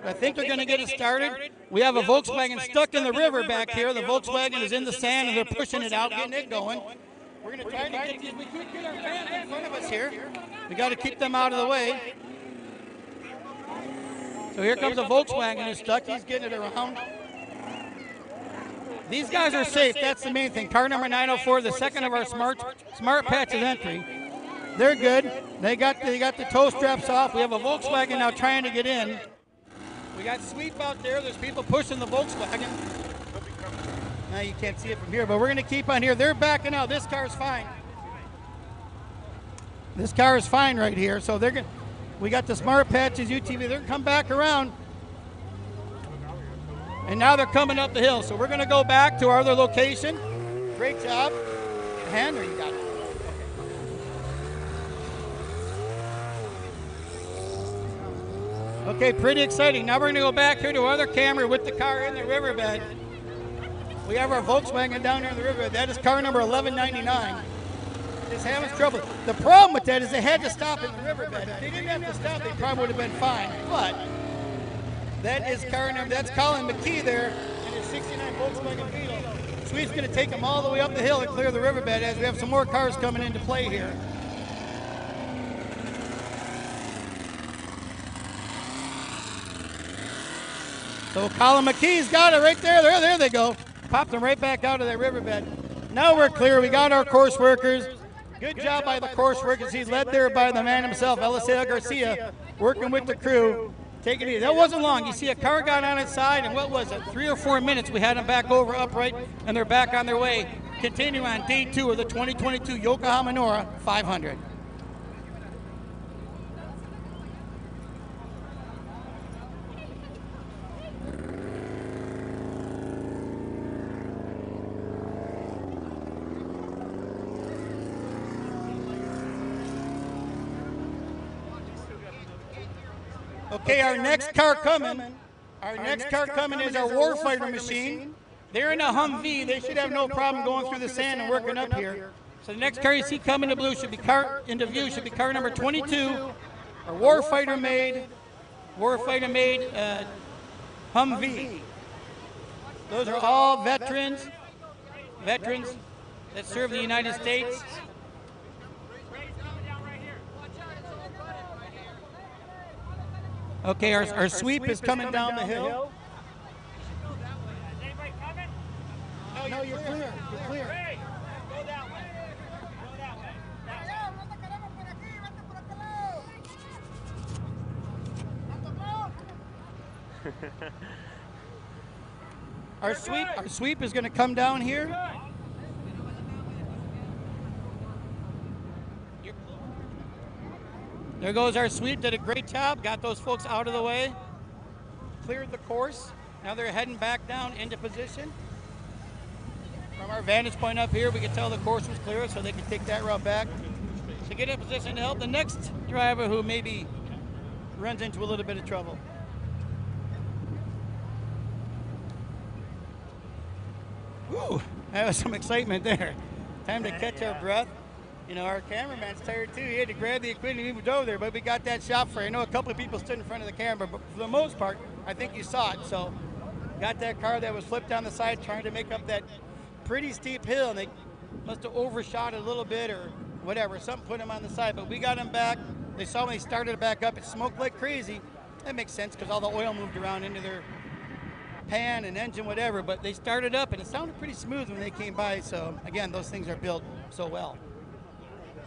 I think they're going to get it started. We have a Volkswagen stuck in the river back here. The Volkswagen is in the sand, and they're pushing it out, getting it going. We're going to try to get these. We can't get our fans in front of us here. We got to keep them out of the way. So here comes a Volkswagen who's stuck. He's getting it around. These guys are safe. That's the main thing. Car number 904, the second of our Smart Patches entry. They're good. They got the tow straps off. We have a Volkswagen now trying to get in. We got sweep out there. There's people pushing the Volkswagen. Now you can't see it from here, but we're going to keep on here. They're backing out. This car is fine. This car is fine right here. So we got the Smart Patches UTV. They're going to come back around. And now they're coming up the hill. So we're going to go back to our other location. Great job. Henry, you got it. Okay, pretty exciting. Now we're going to go back here to our other camera with the car in the riverbed. We have our Volkswagen down here in the riverbed. That is car number 1199. just having trouble. The problem with that is they had to stop in the riverbed. If they didn't have to stop, they probably would have been fine. But that is car number, that's Colin McKee there in his 69 Volkswagen Beetle. Sweet's going to take them all the way up the hill and clear the riverbed as we have some more cars coming into play here. So Colin McKee's got it right there. There they go. Popped them right back out of that riverbed. Now we're clear. We got our course workers. Good job by the course workers. He's led there by the man himself, Eliseo Garcia, working with the crew. Take it easy. That wasn't long. You see a car got on its side, and what was it? 3 or 4 minutes. We had them back over upright, and they're back on their way. Continue on day 2 of the 2022 Yokohama Norra 500. Okay, our next car coming is our Warfighter machine. They're in a Humvee. They should have no problem going through the sand and working up here. So the next car you see coming into view should be car number 22, our Warfighter made Humvee. Those are all veterans that serve the United States. Okay, our sweep is coming down the hill. No, you're clear. You're clear. Go that way. Go that way. Our sweep is going to come down here. There goes our sweep. Did a great job. Got those folks out of the way. Cleared the course. Now they're heading back down into position. From our vantage point up here, we could tell the course was clear, so they could take that route back to get in position to help the next driver who maybe runs into a little bit of trouble. Woo, that was some excitement there. Time to catch our breath. You know, our cameraman's tired too. He had to grab the equipment and he moved over there, but we got that shot for you. I know a couple of people stood in front of the camera, but for the most part, I think you saw it. So, got that car that was flipped down the side trying to make up that pretty steep hill, and they must have overshot it a little bit or whatever. Something put them on the side, but we got them back. They saw when they started it back up, it smoked like crazy. That makes sense because all the oil moved around into their pan and engine, whatever, but they started up and it sounded pretty smooth when they came by. So again, those things are built so well.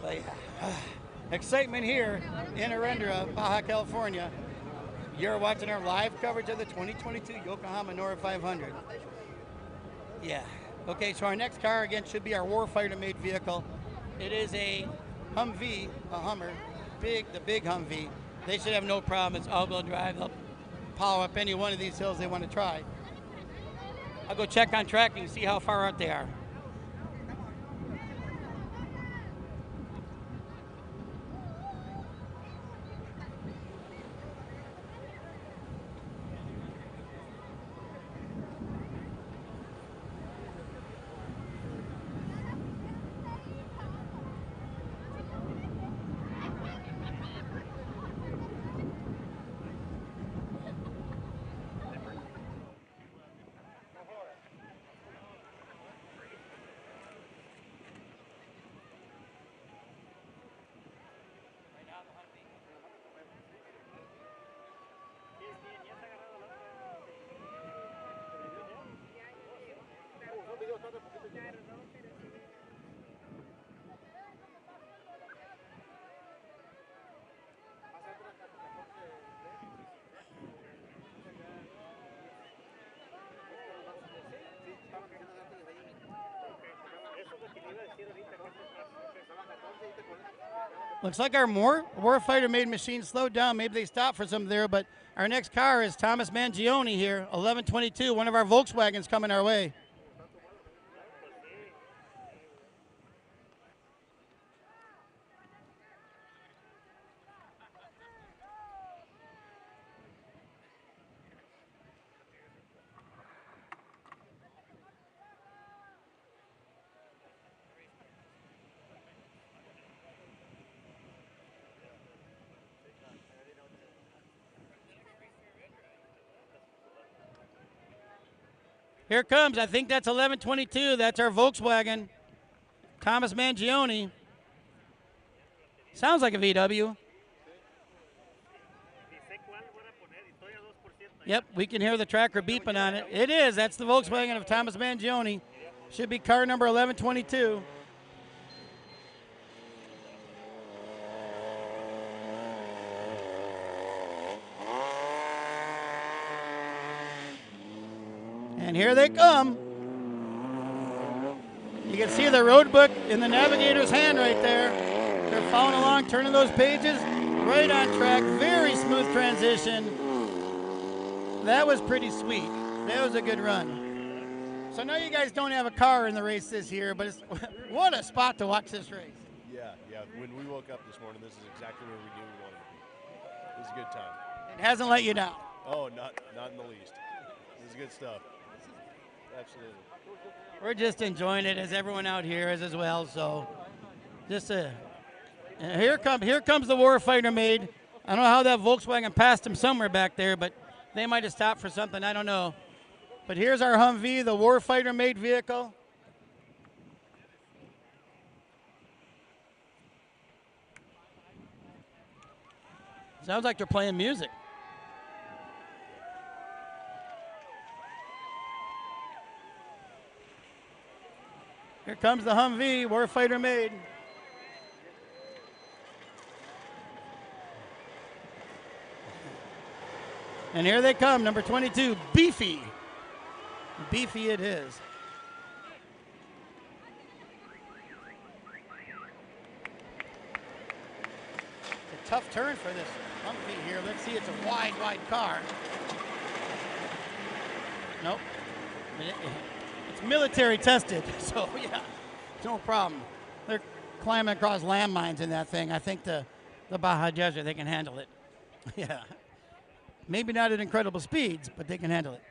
But yeah, excitement here in Erendira, Baja California. You're watching our live coverage of the 2022 Yokohama Norra 500. Yeah. Okay, so our next car again should be our Warfighter made vehicle. It is a Humvee, a Hummer, the big Humvee. They should have no problem. It's all-wheel drive. They'll power up any one of these hills they want to try. I'll go check on tracking and see how far out they are. Looks like our Warfighter made machine slowed down. Maybe they stopped for some there, but our next car is Thomas Mangione here, 1122, one of our Volkswagens coming our way. Here comes, I think that's 1122. That's our Volkswagen. Thomas Mangione. Sounds like a VW. Yep, we can hear the tracker beeping on it. It is. That's the Volkswagen of Thomas Mangione. Should be car number 1122. And here they come. You can see the road book in the navigator's hand right there. They're following along, turning those pages. Right on track. Very smooth transition. That was pretty sweet. That was a good run. So I know you guys don't have a car in the race this year, but what a spot to watch this race. Yeah. When we woke up this morning, this is exactly where we knew we wanted to be. It was a good time. It hasn't let you down. Oh, not in the least. This is good stuff. Absolutely. We're just enjoying it, as everyone out here is as well. So, and here comes the Warfighter Maid. I don't know how that Volkswagen passed him somewhere back there, but they might have stopped for something. I don't know. But here's our Humvee, the Warfighter Maid vehicle. Sounds like they're playing music. Here comes the Humvee, Warfighter Maid. And here they come, number 22, Beefy. Beefy it is. It's a tough turn for this Humvee here. Let's see, it's a wide car. Nope. It's military tested, so yeah, no problem. They're climbing across landmines in that thing. I think the Baja Desert, they can handle it. Yeah. Maybe not at incredible speeds, but they can handle it.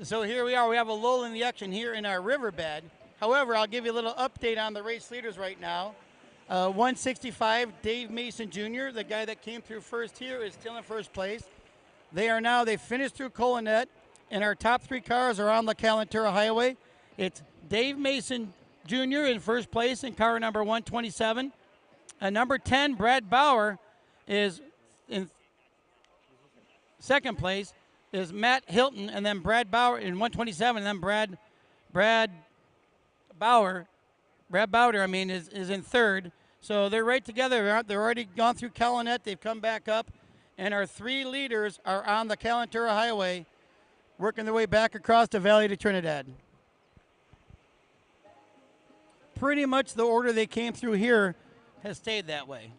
So here we are. We have a lull in the action here in our Riverbed. However, I'll give you a little update on the race leaders right now. 165, Dave Mason Jr., the guy that came through first here, is still in first place. They finished through Colonet, and our top three cars are on the Calentura Highway. It's Dave Mason Jr. in first place in car number 127. Number 10, Brad Bauer, is in second place. Is Matt Hilton, and then Brad Bauer in 127, and then Brad Bauer, is in third. So they're right together. They're already gone through Calonet. They've come back up, and our three leaders are on the Calentura Highway, working their way back across the Valley to Trinidad. Pretty much the order they came through here has stayed that way.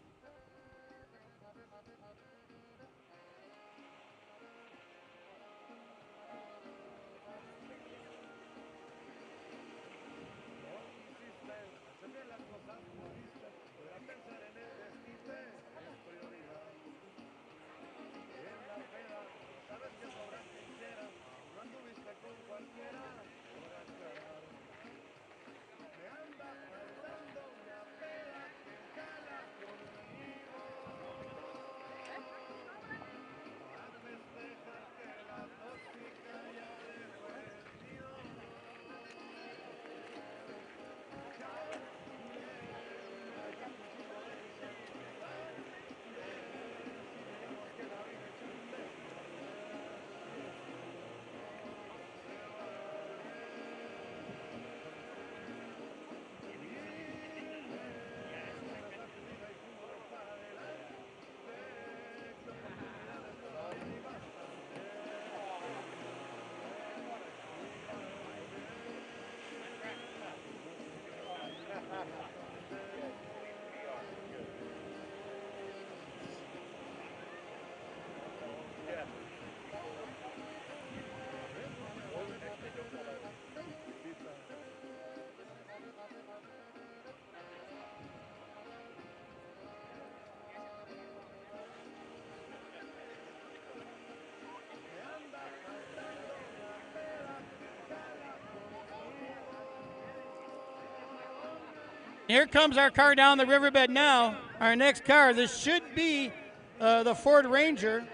Here comes our car down the riverbed now. Our next car. This should be the Ford Ranger.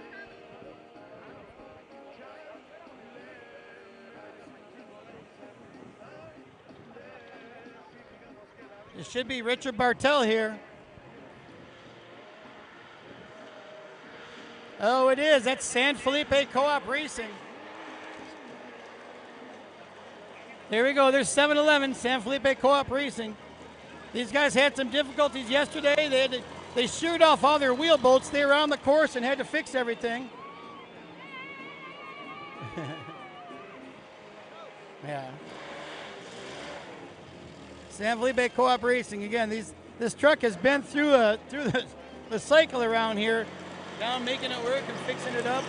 It should be Richard Bartel here. Oh, it is. That's San Felipe Co-op Racing. There we go. There's 7-Eleven, San Felipe Co-op Racing. These guys had some difficulties yesterday. They sheared off all their wheel bolts. They were on the course and had to fix everything. Yeah. San Felipe Co-op Racing. Again, this truck has been through the cycle around here, down making it work and fixing it up.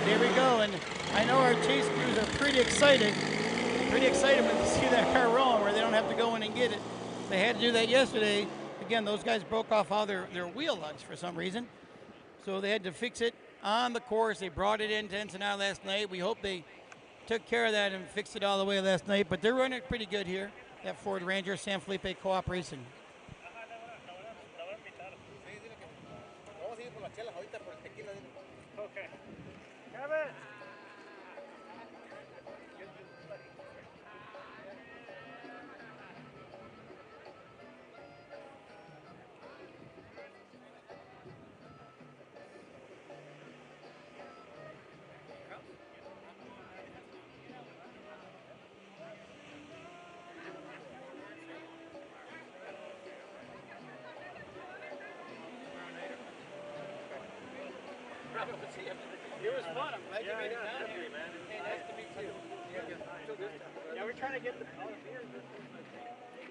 There we go, and I know our chase crews are pretty excited when they see that car rolling, where they don't have to go in and get it. They had to do that yesterday. Again, those guys broke off all their wheel lugs for some reason, so they had to fix it on the course. They brought it into Ensenada last night. We hope they took care of that and fixed it all the way last night, but they're running it pretty good here, that Ford Ranger, San Felipe Co-op Racing. Okay. Kevin! It was fun. I'm glad you made it down here. Man. Hey, nice to meet you. Yeah, we're trying to get the beers. They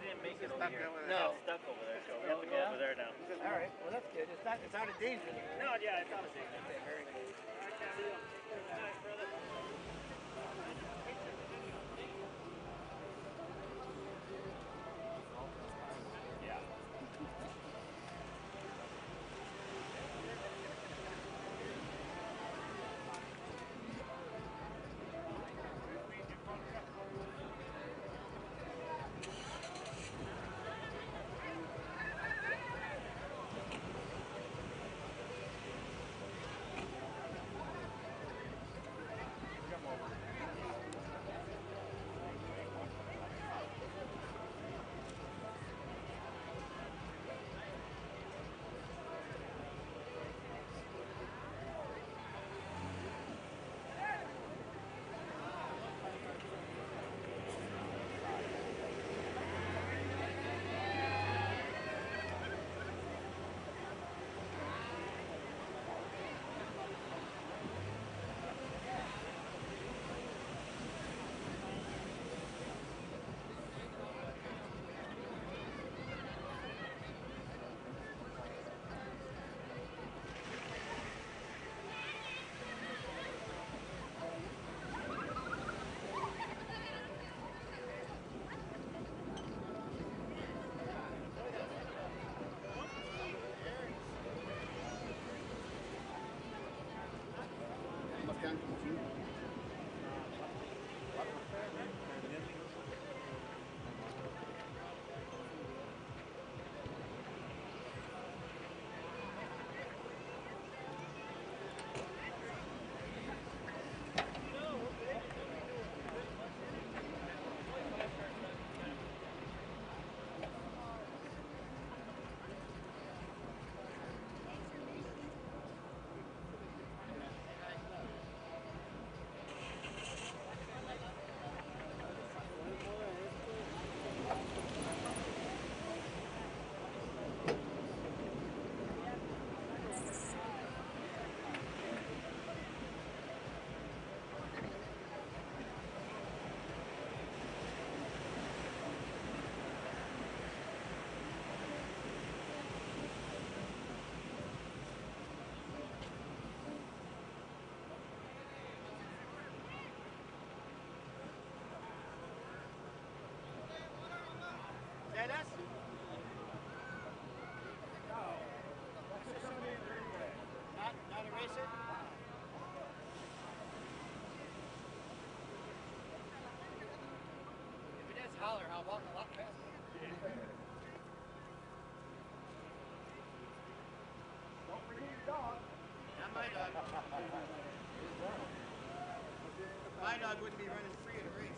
didn't make it over here. No. It's stuck over there, so we have to go over there now. All right. Well, that's good. It's out of danger. No, yeah, it's out of danger. Okay, very good. quedan como 5. Not erase it? If it is, holler. I'll walk a lot faster. Don't forget your dog. Not my dog. My dog wouldn't be running free in a race.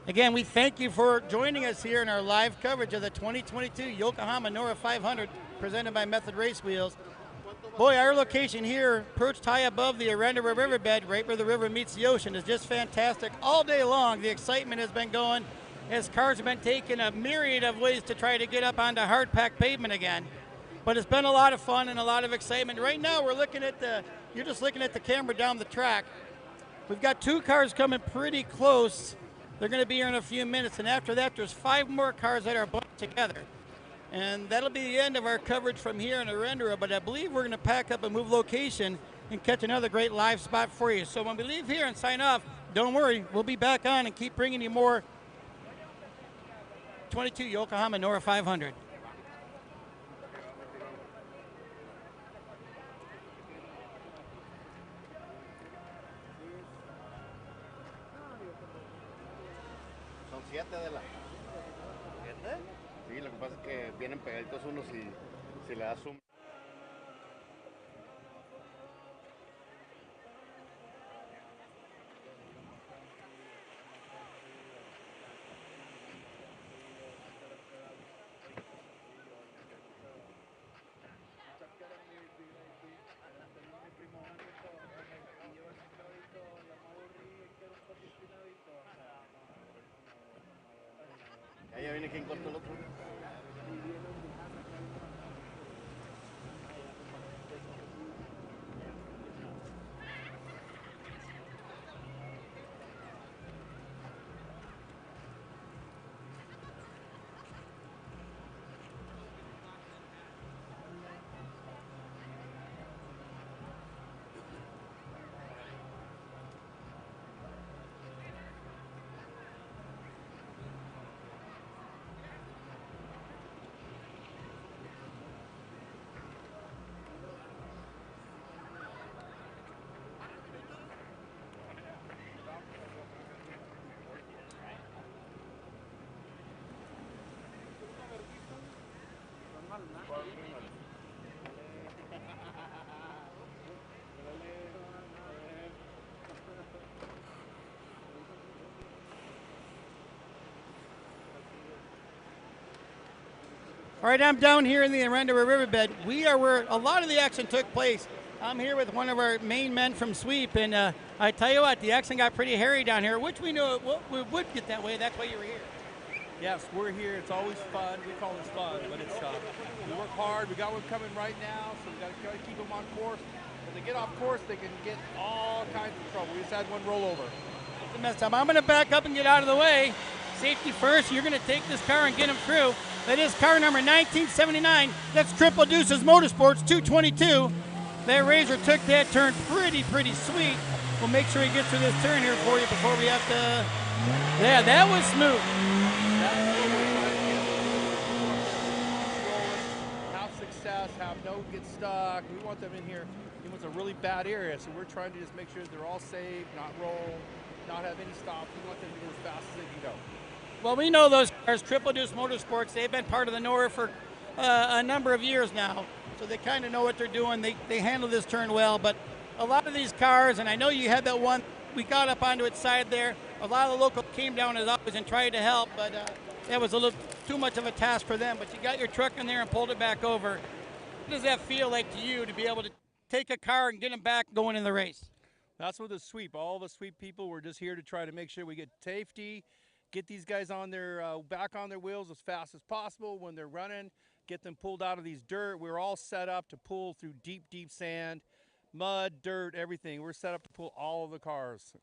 Again, we thank you for joining us here in our live coverage of the 2022 Yokohama Norra 500 presented by Method Race Wheels. Boy, our location here, perched high above the Erendira Riverbed, right where the river meets the ocean, is just fantastic. All day long, the excitement has been going as cars have been taking a myriad of ways to try to get up onto hard-packed pavement again. But it's been a lot of fun and a lot of excitement. Right now, we're looking at you're just looking at the camera down the track. We've got 2 cars coming pretty close. They're going to be here in a few minutes, and after that, there's 5 more cars that are bunched together. And that'll be the end of our coverage from here in Erendira, but I believe we're going to pack up and move location and catch another great live spot for you. So when we leave here and sign off, don't worry, we'll be back on and keep bringing you more 22 Yokohama Norra 500. Son 7 de la. ¿7? Sí, lo que pasa es que vienen pegaditos unos y si le das zoom. Ya viene quien cortó el otro. All right, I'm down here in the Erendira Riverbed. We are where a lot of the action took place. I'm here with one of our main men from Sweep, and I tell you what, the action got pretty hairy down here, which we knew it would get that way. That's why you were here. Yes, we're here. It's always fun. We call this fun, but it's we work hard. We got one coming right now, so we got to keep them on course. When they get off course, they can get all kinds of trouble. We just had one rollover. It's a mess up. I'm going to back up and get out of the way. Safety first. You're going to take this car and get him through. That is car number 1979. That's Triple Deuces Motorsports 222. That Razor took that turn pretty sweet. We'll make sure he gets through this turn here for you before we have to. Yeah, that was smooth. Have success, get stuck. We want them in here. It was a really bad area, so we're trying to just make sure they're all safe, not roll, not have any stops. We want them to go as fast as they can go. Well, we know those cars, Triple Deuce Motorsports. They've been part of the Norra for a number of years now, so they kind of know what they're doing. They handle this turn well, but a lot of these cars, and I know you had that one, we got up onto its side there. A lot of the locals came down as always and tried to help, but that was a little too much of a task for them. But you got your truck in there and pulled it back over. What does that feel like to you to be able to take a car and get them back going in the race? That's what the sweep. All the sweep people, we're just here to try to make sure we get safety, get these guys on their back on their wheels as fast as possible when they're running, get them pulled out of these dirt. We're all set up to pull through deep sand, mud, dirt, everything. We're set up to pull all of the cars.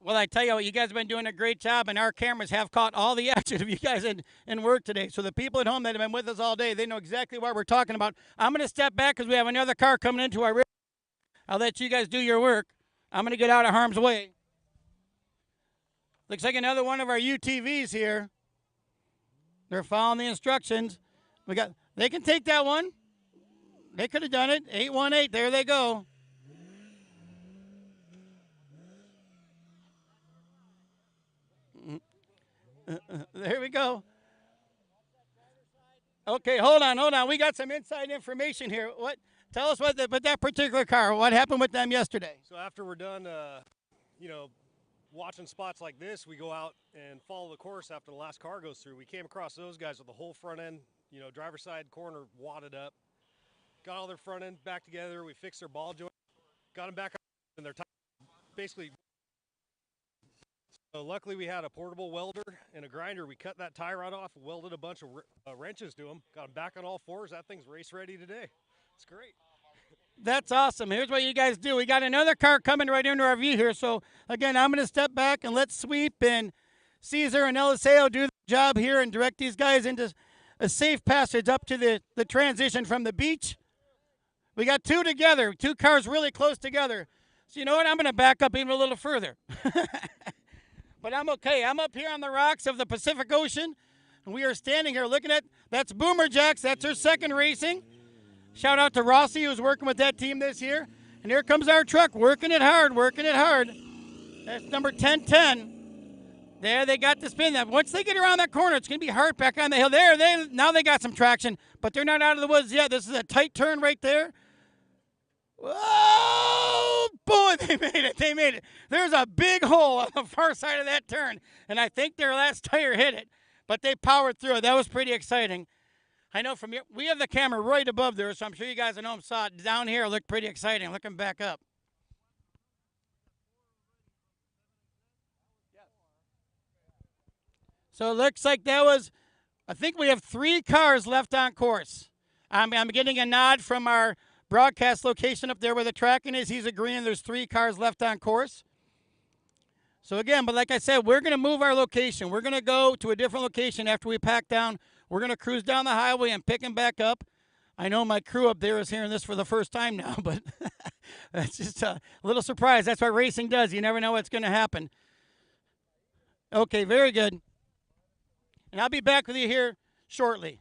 Well, I tell you what, you guys have been doing a great job, and our cameras have caught all the action of you guys in work today. So the people at home that have been with us all day, they know exactly what we're talking about. I'm going to step back because we have another car coming into our race. I'll let you guys do your work. I'm going to get out of harm's way. Looks like another one of our UTVs here. They're following the instructions. They can take that one. They could have done it. 818, there they go. There we go. Okay, hold on. We got some inside information here. Tell us what that particular car, what happened with them yesterday? So after we're done, watching spots like this, we go out and follow the course after the last car goes through. We came across those guys with the whole front end, driver's side corner wadded up. Got all their front end back together. We fixed their ball joint, got them back up, and they're basically. So luckily we had a portable welder and a grinder. We cut that tie rod off, welded a bunch of wrenches to them, got them back on all fours. That thing's race ready today. It's great. That's awesome. Here's what you guys do. We got another car coming right into our view here. So again, I'm going to step back and let Sweep and Caesar and Eliseo do the job here and direct these guys into a safe passage up to the transition from the beach. We got two together, two cars really close together. So you know what? I'm going to back up even a little further. But I'm okay. I'm up here on the rocks of the Pacific Ocean, and we are standing here looking at, that's Boomer Jacks. That's her second racing. Shout out to Rossi, who's working with that team this year. And here comes our truck, working it hard. That's number 1010. There, they got the spin. Once they get around that corner, it's going to be hard back on the hill. Now they got some traction, but they're not out of the woods yet. This is a tight turn right there. Whoa! Boy, they made it. There's a big hole on the far side of that turn, and I think their last tire hit it, but they powered through it. That was pretty exciting. I know from here, we have the camera right above there, so I'm sure you guys at home saw it. Down here, it looked pretty exciting, looking back up. So it looks like I think we have 3 cars left on course. I'm getting a nod from our broadcast location up there where the tracking is. He's agreeing there's 3 cars left on course. So again, but like I said, we're going to move our location. We're going to go to a different location after we pack down. We're going to cruise down the highway and pick him back up. I know my crew up there is hearing this for the first time now, but that's just a little surprise. That's what racing does. You never know what's going to happen. Okay, very good. And I'll be back with you here shortly.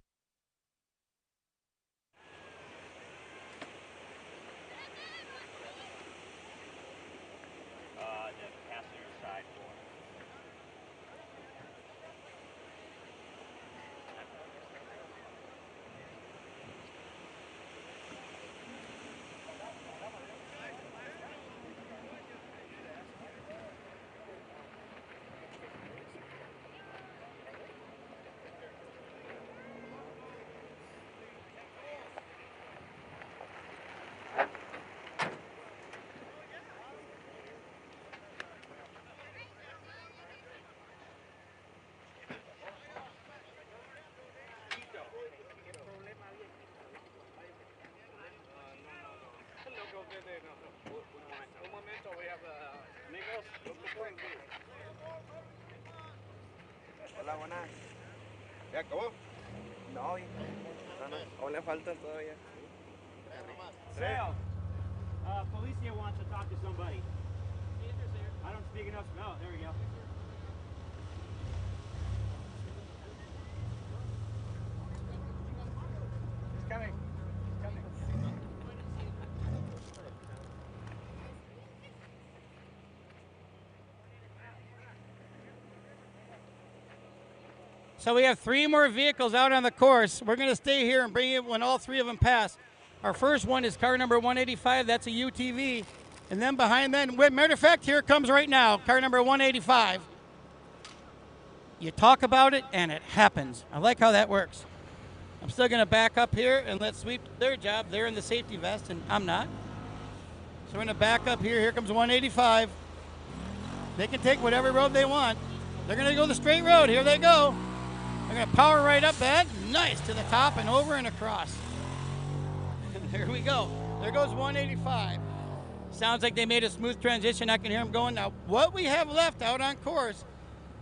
Hola, buenas. ¿Ya acabó? No, aún le falta todavía. Sale. Felicia wants to talk to somebody. I don't speak enough. No, there we go. It's coming. It's coming. So we have 3 more vehicles out on the course. We're going to stay here and bring it when all 3 of them pass. Our first one is car number 185. That's a UTV. And then behind that, matter of fact, here it comes right now, car number 185. You talk about it, and it happens. I like how that works. I'm still going to back up here and let sweep their job. They're in the safety vest, and I'm not. So we're going to back up here. Here comes 185. They can take whatever road they want. They're going to go the straight road. Here they go. They're going to power right up that. Nice, to the top and over and across. There we go. There goes 185. Sounds like they made a smooth transition. I can hear them going. Now, what we have left out on course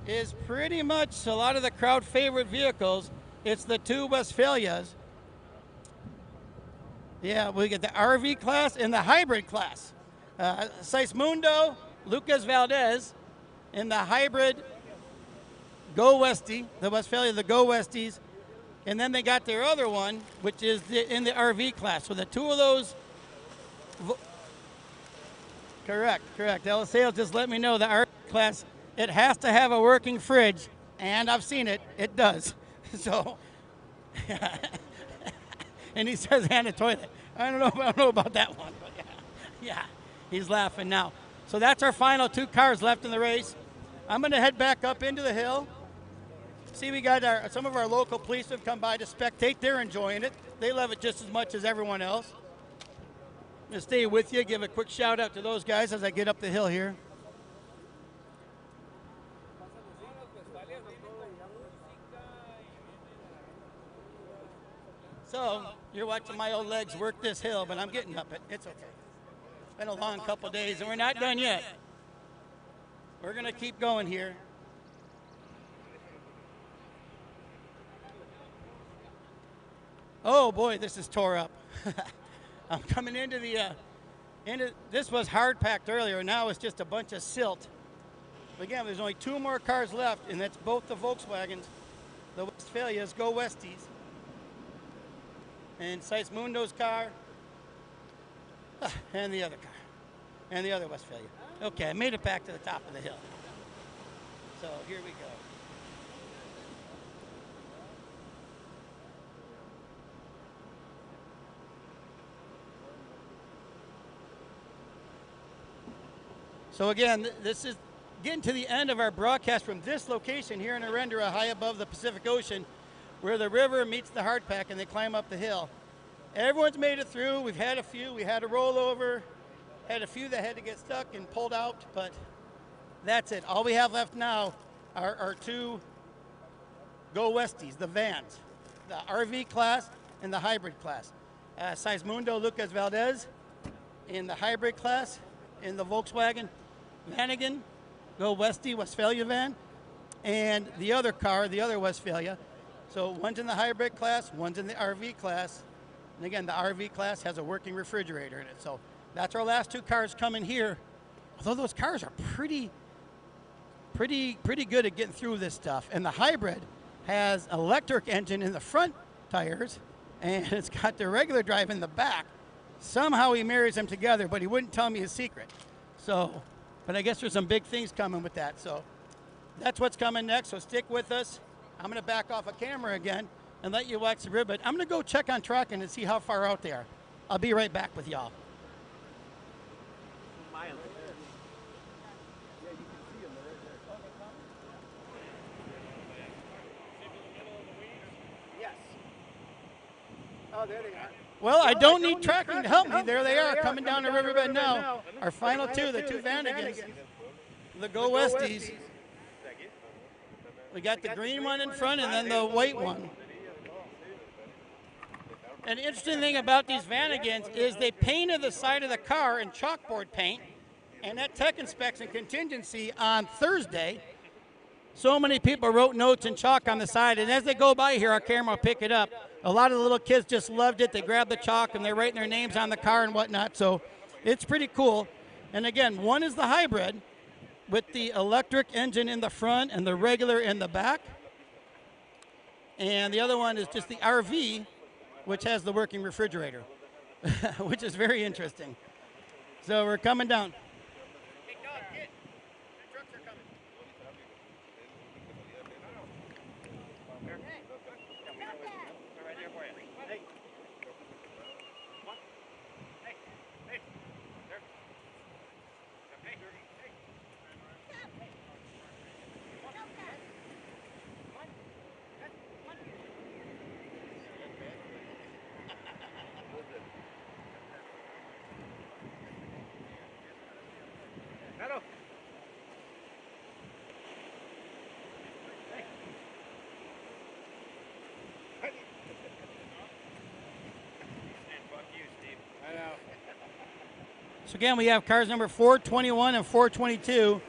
is pretty much a lot of the crowd favorite vehicles. It's the 2 Westphalias. Yeah, we get the RV class and the hybrid class. Seismundo, Lucas Valdez in the hybrid Go Westie, the Westphalia, the Go Westies. And then they got their other one, which is in the RV class. So the 2 of those. Correct. Sales just let me know the RV class, it has to have a working fridge. And I've seen it. It does. So, and he says, and a toilet. I don't know about that one, but yeah, he's laughing now. So that's our final 2 cars left in the race. I'm going to head back up into the hill. See, we got some of our local police have come by to spectate. They're enjoying it. They love it just as much as everyone else. I'm going to stay with you, give a quick shout out to those guys as I get up the hill here. So, you're watching my old legs work this hill, but I'm getting up it. It's okay. It's been a long couple days, and we're not done yet. We're going to keep going here. Oh, boy, this is tore up. I'm coming into this was hard packed earlier. Now it's just a bunch of silt. But again, there's only 2 more cars left, and that's both the Volkswagens, the Westphalias, Go Westies. And Seismundo's car, and the other car, and the other Westphalia. Okay, I made it back to the top of the hill. So here we go. So again, this is getting to the end of our broadcast from this location here in Erendira, high above the Pacific Ocean, where the river meets the hardpack and they climb up the hill. Everyone's made it through. We've had a few. We had a rollover, had a few that had to get stuck and pulled out, but that's it. All we have left now are our 2 Go Westies, the vans, the RV class and the hybrid class. Seismundo Lucas Valdez in the hybrid class, in the Volkswagen Vanagon, Go Westie Westphalia van, and the other car, the other Westphalia. So one's in the hybrid class, one's in the RV class. And again, the RV class has a working refrigerator in it. So that's our last 2 cars coming here. Although those cars are pretty good at getting through this stuff. And the hybrid has electric engine in the front tires, and it's got the regular drive in the back. Somehow he marries them together, but he wouldn't tell me his secret. So, but I guess there's some big things coming with that. So that's what's coming next. So stick with us. I'm going to back off a camera again and let you watch the Riverbed. I'm going to go check on tracking and see how far out they are. I'll be right back with y'all. Yes. Oh, there they are. Well, I don't need tracking to help me. There they are, coming down the Riverbed now. Our final 2, the 2 Vanagons, the Go Westies. We got the green one in front and then the white one. An interesting thing about these Vanagons is they painted the side of the car in chalkboard paint, And that tech inspection contingency on Thursday, so many people wrote notes in chalk on the side, and as they go by here, our camera will pick it up. A lot of the little kids just loved it. They grabbed the chalk and they're writing their names on the car and whatnot, so it's pretty cool. And again, one is the hybrid with the electric engine in the front and the regular in the back. And the other one is just the RV, which has the working refrigerator, which is very interesting. So we're coming down. So again, we have cars number 421 and 422.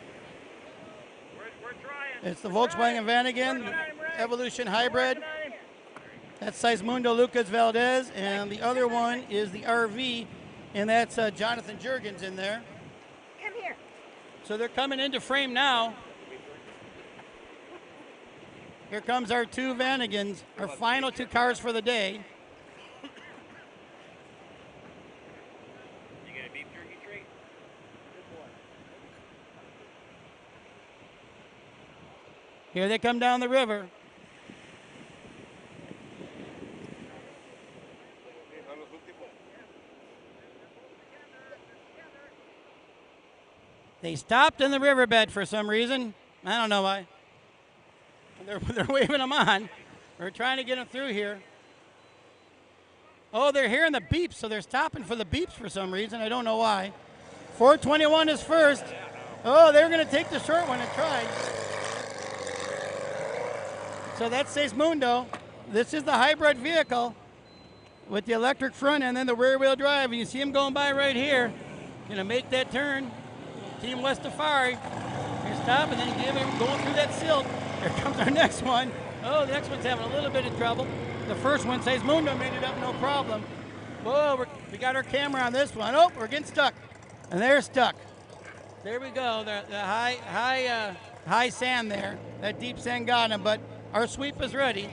It's the Volkswagen Vanagon Evolution Hybrid. That's Seismundo Lucas Valdez, and the other one is the RV, and that's Jonathan Jurgens in there. Come here. So they're coming into frame now. Here comes our two Vanagons, our final two cars for the day. Here they come down the river. They stopped in the riverbed for some reason. I don't know why. They're waving them on. We're trying to get them through here. Oh, they're hearing the beeps, so they're stopping for the beeps for some reason. I don't know why. 421 is first. Oh, they're going to take the short one and try. So that's Seismundo. This is the hybrid vehicle with the electric front and then the rear wheel drive. And you see him going by right here. Gonna make that turn. Team Westafari. Here, stop, and then give him going through that silt. Here comes our next one. Oh, the next one's having a little bit of trouble. The first one, Seismundo, made it up no problem. Whoa, we got our camera on this one. Oh, we're getting stuck. And they're stuck. There we go. The high sand there. That deep sand got him, but our sweep is ready.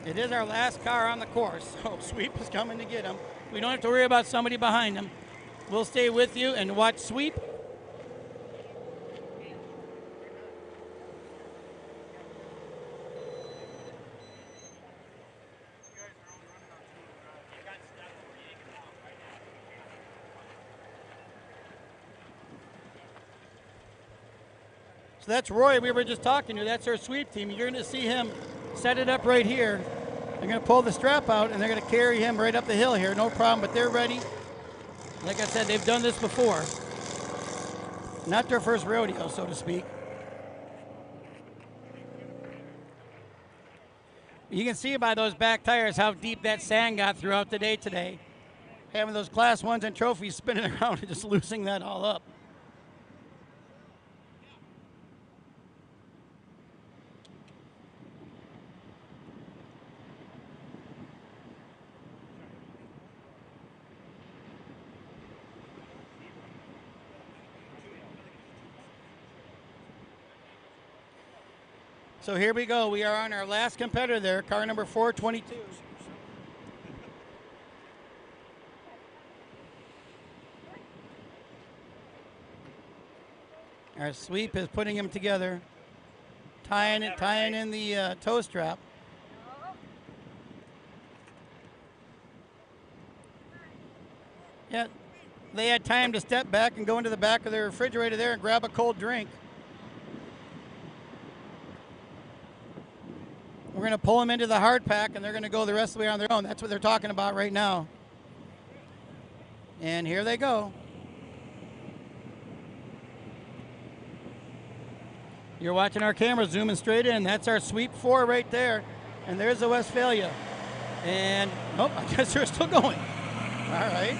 It is our last car on the course, so sweep is coming to get him. We don't have to worry about somebody behind him. We'll stay with you and watch sweep. So that's Roy we were just talking to. That's our sweep team. You're going to see him set it up right here. They're going to pull the strap out, and they're going to carry him right up the hill here. No problem, but they're ready. Like I said, they've done this before. Not their first rodeo, so to speak. You can see by those back tires how deep that sand got throughout the day today. Having those Class 1s and trophies spinning around and just loosening that all up. So here we go. We are on our last competitor there, car number 422. Our sweep is putting him together, tying in the toe strap. Yeah, they had time to step back and go into the back of their refrigerator there and grab a cold drink. We're going to pull them into the hard pack, and they're going to go the rest of the way on their own. That's what they're talking about right now. And here they go. You're watching our camera zooming straight in. That's our sweep 4 right there. And there's the Westphalia. And, oh, I guess they're still going. All right.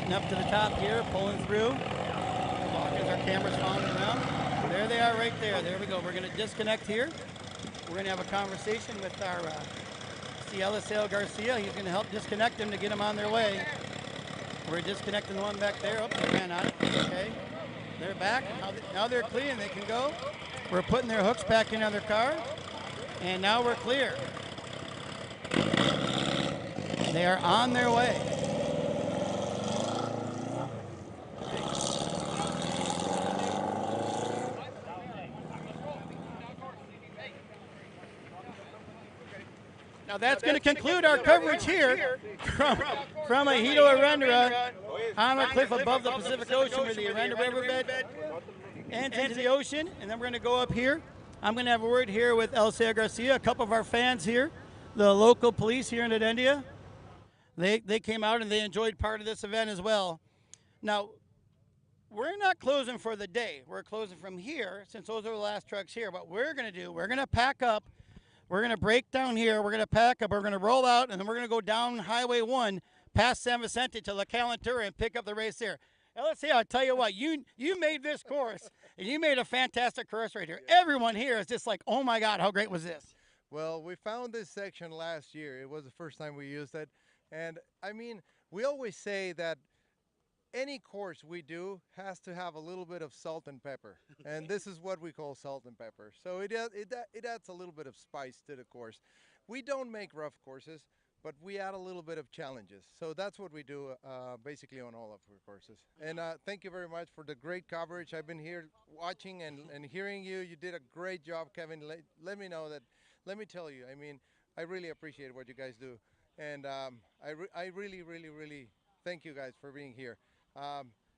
Getting up to the top here, pulling through. As our camera's following around. There they are right there. There we go. We're going to disconnect here. We're going to have a conversation with our Eliseo Garcia. He's going to help disconnect them to get them on their way. We're disconnecting the one back there. Oh, they ran out. Okay. They're back. Now they're clean. They can go. We're putting their hooks back in their car. And now we're clear. They are on their way. Now that's going to conclude our coverage here from Ejido Erendira on a cliff above the Pacific Ocean where the Erendira Riverbed ends into the ocean. And then we're going to go up here. I'm going to have a word here with Eliseo Garcia, a couple of our fans here, the local police here in Erendira. They came out and they enjoyed part of this event as well. Now, we're not closing for the day. We're closing from here since those are the last trucks here. What we're going to do, we're going to pack up. We're going to break down here. We're going to pack up. We're going to roll out, and then we're going to go down Highway 1 past San Vicente to La Calentura and pick up the race there. Eliseo, I'll tell you what, you made this course, and you made a fantastic course right here. Everyone here is just like, oh, my God, how great was this? Well, we found this section last year. It was the first time we used it. And, I mean, we always say that any course we do has to have a little bit of salt and pepper. And this is what we call salt and pepper. So it adds a little bit of spice to the course. We don't make rough courses, but we add a little bit of challenges. So that's what we do basically on all of our courses. And thank you very much for the great coverage. I've been here watching and hearing you. You did a great job, Kevin. Let me know that, let me tell you, I mean, I really appreciate what you guys do. And I really, really, really thank you guys for being here.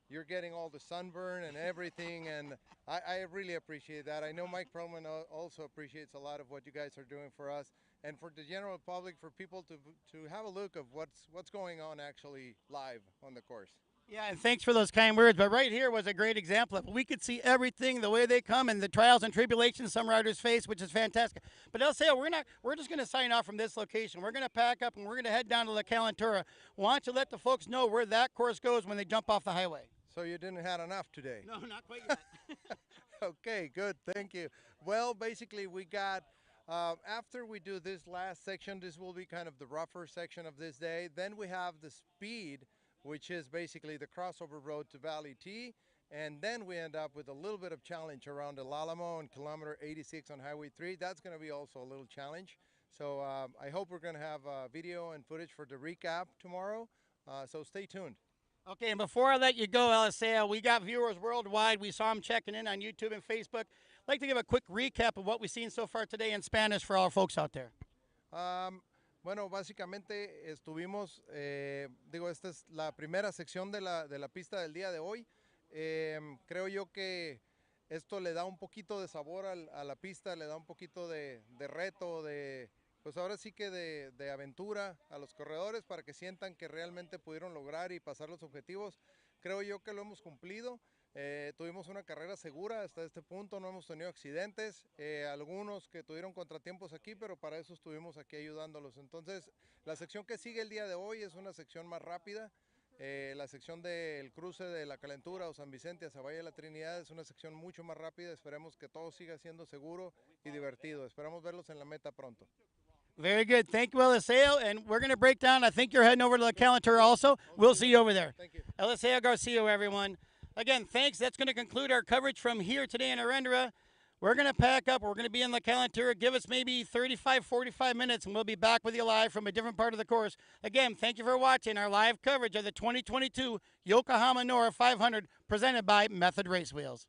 You're getting all the sunburn and everything, and I really appreciate that. I know Mike Perlman also appreciates a lot of what you guys are doing for us, and for the general public, for people to have a look of what's going on actually live on the course. Yeah, and thanks for those kind words. But right here was a great example of it. We could see everything, the way they come, and the trials and tribulations some riders face, which is fantastic. But Eliseo, we're just going to sign off from this location. We're going to pack up, and we're going to head down to La Calentura. Why don't you let the folks know where that course goes when they jump off the highway? So you didn't have enough today? No, not quite yet. Okay, good. Thank you. Well, basically, we got, after we do this last section, this will be kind of the rougher section of this day. Then we have the speed, which is basically the crossover road to Valley T. And then we end up with a little bit of challenge around El Alamo on kilometer 86 on Highway 3. That's going to be also a little challenge. So I hope we're going to have video and footage for the recap tomorrow. So stay tuned. Okay, and before I let you go, Eliseo, we got viewers worldwide. We saw them checking in on YouTube and Facebook. I'd like to give a quick recap of what we've seen so far today in Spanish for all our folks out there. Bueno, básicamente estuvimos, esta es la primera sección de la pista del día de hoy. Creo yo que esto le da un poquito de sabor a la pista, le da un poquito de reto, pues ahora sí que de aventura a los corredores para que sientan que realmente pudieron lograr y pasar los objetivos. Creo yo que lo hemos cumplido. Tuvimos una carrera segura hasta este punto, no hemos tenido accidentes, algunos que tuvieron contratiempos aquí, pero para eso estuvimos aquí ayudándolos. Entonces, la sección que sigue el día de hoy es una sección más rápida. La sección del cruce de La Calentura o San Vicente hacia Valle de la Trinidad es una sección mucho más rápida. Esperemos que todo siga siendo seguro y divertido. Esperamos verlos en la meta pronto. Very good. Thank you, Eliseo. And we're going to break down. I think you're heading over to La Calentura also. We'll see you over there. Thank you. Eliseo Garcia, everyone. Again, thanks. That's going to conclude our coverage from here today in Erendira. We're going to pack up. We're going to be in La Calentura. Give us maybe 35, 45 minutes, and we'll be back with you live from a different part of the course. Again, thank you for watching our live coverage of the 2022 Yokohama Norra 500 presented by Method Race Wheels.